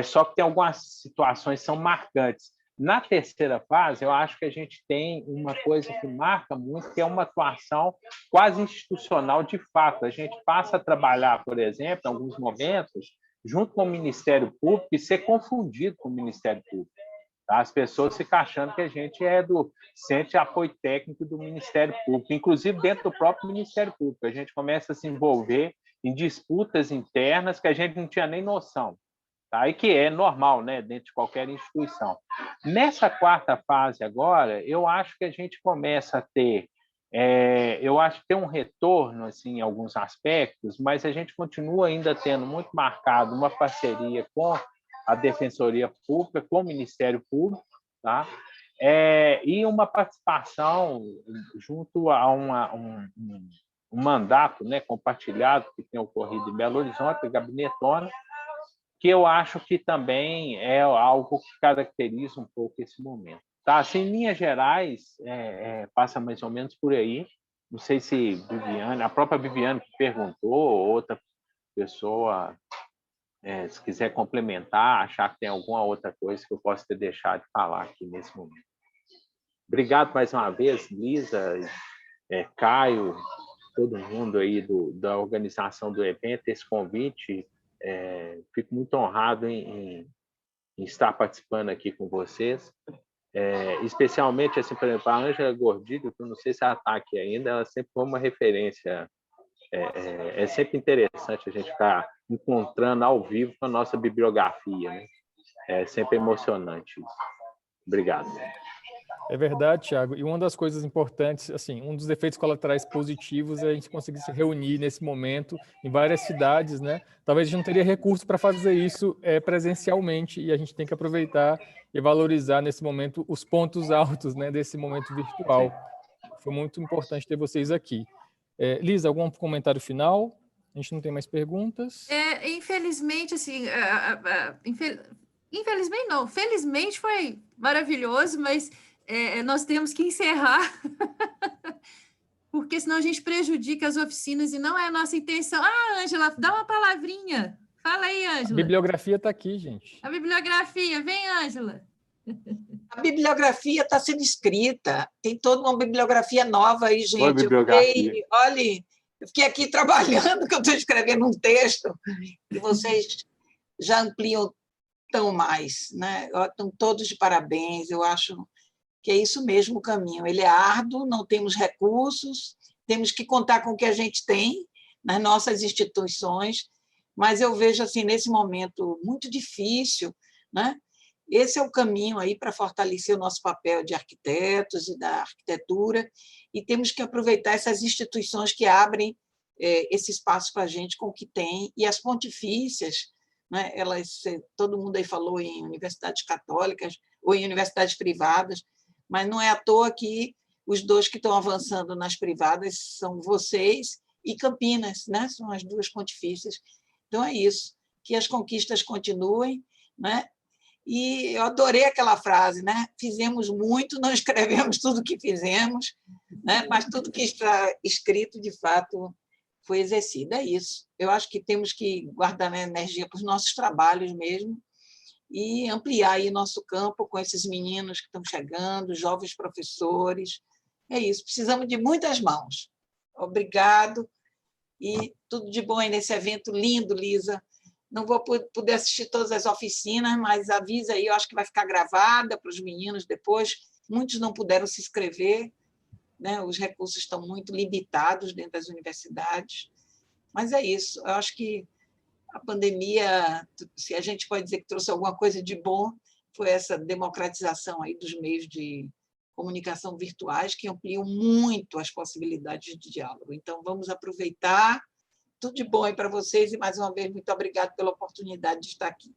Só que tem algumas situações que são marcantes. Na terceira fase, eu acho que a gente tem uma coisa que marca muito, que é uma atuação quase institucional de fato. A gente passa a trabalhar, por exemplo, em alguns momentos, junto com o Ministério Público e ser confundido com o Ministério Público. Tá? As pessoas ficam achando que a gente é do Centro de Apoio Técnico do Ministério Público, inclusive dentro do próprio Ministério Público. A gente começa a se envolver em disputas internas que a gente não tinha nem noção, tá? E que é normal, né, dentro de qualquer instituição. Nessa quarta fase agora, eu acho que a gente começa a ter, eu acho que tem um retorno assim, em alguns aspectos, mas a gente continua ainda tendo muito marcado uma parceria com a Defensoria Pública, com o Ministério Público, tá? E uma participação junto a um mandato, né, compartilhado que tem ocorrido em Belo Horizonte, Gabinetona, que eu acho que também é algo que caracteriza um pouco esse momento. Tá? Assim, em linhas gerais, passa mais ou menos por aí. Não sei se Viviane, a própria Viviane que perguntou, ou outra pessoa, se quiser complementar, achar que tem alguma outra coisa que eu possa ter deixado de falar aqui nesse momento. Obrigado mais uma vez, Lisa, Caio, todo mundo aí da organização do evento, esse convite. Fico muito honrado em estar participando aqui com vocês, especialmente, assim, por exemplo, a Ângela Gordilho, que eu não sei se ela está aqui ainda, ela sempre foi uma referência. É sempre interessante a gente estar encontrando ao vivo com a nossa bibliografia, né? É sempre emocionante isso. Obrigado. É verdade, Thiago. E uma das coisas importantes, assim, um dos efeitos colaterais positivos é a gente conseguir se reunir nesse momento em várias cidades, né? Talvez a gente não teria recurso para fazer isso presencialmente e a gente tem que aproveitar e valorizar nesse momento os pontos altos, né, desse momento virtual. Foi muito importante ter vocês aqui. Lisa, algum comentário final? A gente não tem mais perguntas. Infelizmente, assim, infelizmente não, felizmente foi maravilhoso, mas nós temos que encerrar, porque senão a gente prejudica as oficinas e não é a nossa intenção. Ah, Ângela, dá uma palavrinha. Fala aí, Ângela. A bibliografia está aqui, gente. A bibliografia, vem, Ângela. A bibliografia está sendo escrita, tem toda uma bibliografia nova aí, gente. Boa bibliografia. Olha, eu fiquei aqui trabalhando, que eu estou escrevendo um texto, e vocês já ampliam tão mais, né? Estão todos de parabéns, eu acho que é isso mesmo o caminho. Ele é árduo, não temos recursos, temos que contar com o que a gente tem nas nossas instituições, mas eu vejo assim, nesse momento muito difícil, né? Esse é o caminho aí para fortalecer o nosso papel de arquitetos e da arquitetura, e temos que aproveitar essas instituições que abrem esse espaço para a gente com o que tem, e as pontifícias, né, elas, todo mundo aí falou em universidades católicas ou em universidades privadas, mas não é à toa que os dois que estão avançando nas privadas são vocês e Campinas, né? São as duas pontifícias. Então, é isso, que as conquistas continuem, né? E eu adorei aquela frase, né? Fizemos muito, não escrevemos tudo o que fizemos, né? Mas tudo que está escrito, de fato, foi exercido. É isso. Eu acho que temos que guardar a energia para os nossos trabalhos mesmo e ampliar aí nosso campo com esses meninos que estão chegando, jovens professores. É isso. Precisamos de muitas mãos. Obrigado e tudo de bom aí nesse evento lindo, Lisa. Não vou poder assistir todas as oficinas, mas avisa aí, eu acho que vai ficar gravada para os meninos depois. Muitos não puderam se inscrever, né? Os recursos estão muito limitados dentro das universidades. Mas é isso, eu acho que a pandemia, se a gente pode dizer que trouxe alguma coisa de bom, foi essa democratização aí dos meios de comunicação virtuais, que ampliam muito as possibilidades de diálogo. Então, vamos aproveitar. Tudo de bom aí para vocês e, mais uma vez, muito obrigada pela oportunidade de estar aqui.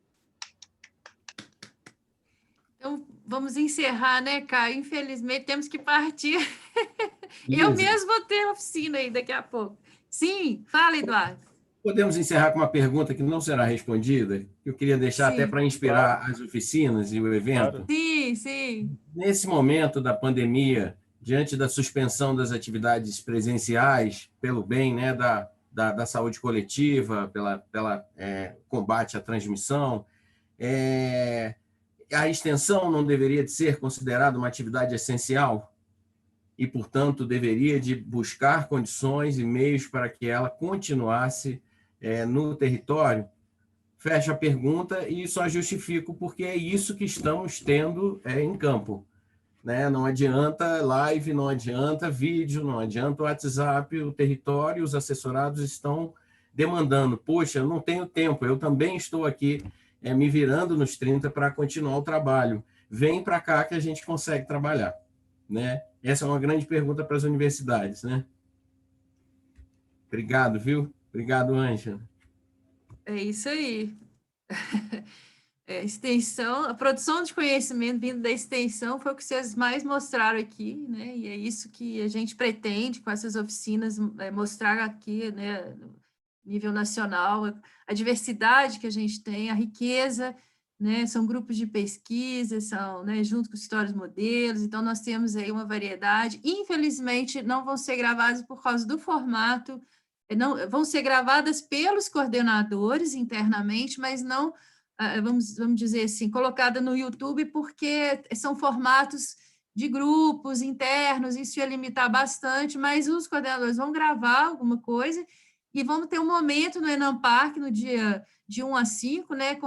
Então, vamos encerrar, né, Caio? Infelizmente, temos que partir. Lisa. Eu mesmo vou ter oficina aí daqui a pouco. Sim, fala, Eduardo. Podemos encerrar com uma pergunta que não será respondida, que eu queria deixar até para inspirar as oficinas e o evento. Sim, sim. Nesse momento da pandemia, diante da suspensão das atividades presenciais, pelo bem, né, da saúde coletiva, pela combate à transmissão, a extensão não deveria de ser considerada uma atividade essencial e, portanto, deveria de buscar condições e meios para que ela continuasse no território? Fecho a pergunta e só justifico porque é isso que estamos tendo em campo. Né? Não adianta live, não adianta vídeo, não adianta WhatsApp, o território, os assessorados estão demandando. Poxa, eu não tenho tempo, eu também estou aqui me virando nos 30 para continuar o trabalho. Vem para cá que a gente consegue trabalhar. Né? Essa é uma grande pergunta para as universidades. Né? Obrigado, viu? Obrigado, Ângela. É isso aí. Extensão, a produção de conhecimento vindo da extensão foi o que vocês mais mostraram aqui, né? E é isso que a gente pretende com essas oficinas mostrar aqui, né? No nível nacional, a diversidade que a gente tem, a riqueza, né? São grupos de pesquisa, são, né, junto com os histórios modelos, então nós temos aí uma variedade. Infelizmente, não vão ser gravadas por causa do formato, não, vão ser gravadas pelos coordenadores internamente, mas não, vamos dizer assim, colocada no YouTube, porque são formatos de grupos internos, isso ia limitar bastante, mas os coordenadores vão gravar alguma coisa e vamos ter um momento no Enamparc, no dia de 1 a 5, né,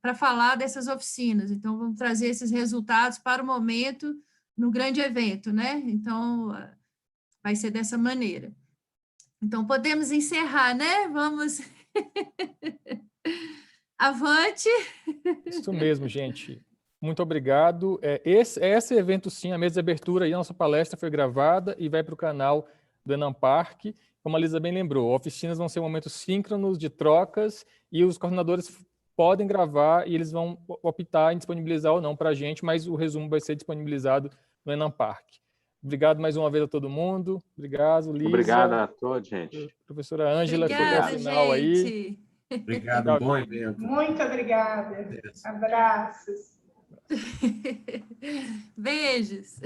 para falar dessas oficinas. Então, vamos trazer esses resultados para o momento no grande evento, né? Então, vai ser dessa maneira. Então, podemos encerrar, né? Vamos... Avante! Isso mesmo, gente. Muito obrigado. Esse evento, sim, a mesa de abertura e a nossa palestra foi gravada e vai para o canal do Enamparc. Como a Lisa bem lembrou, oficinas vão ser momentos síncronos de trocas e os coordenadores podem gravar e eles vão optar em disponibilizar ou não para a gente, mas o resumo vai ser disponibilizado no Enamparc. Obrigado mais uma vez a todo mundo. Obrigado, Lisa. Obrigado a todos, gente. Professora Ângela, Obrigada, foi o final aí. gente. Obrigado, bom evento. Muito obrigada. Abraços. Beijos.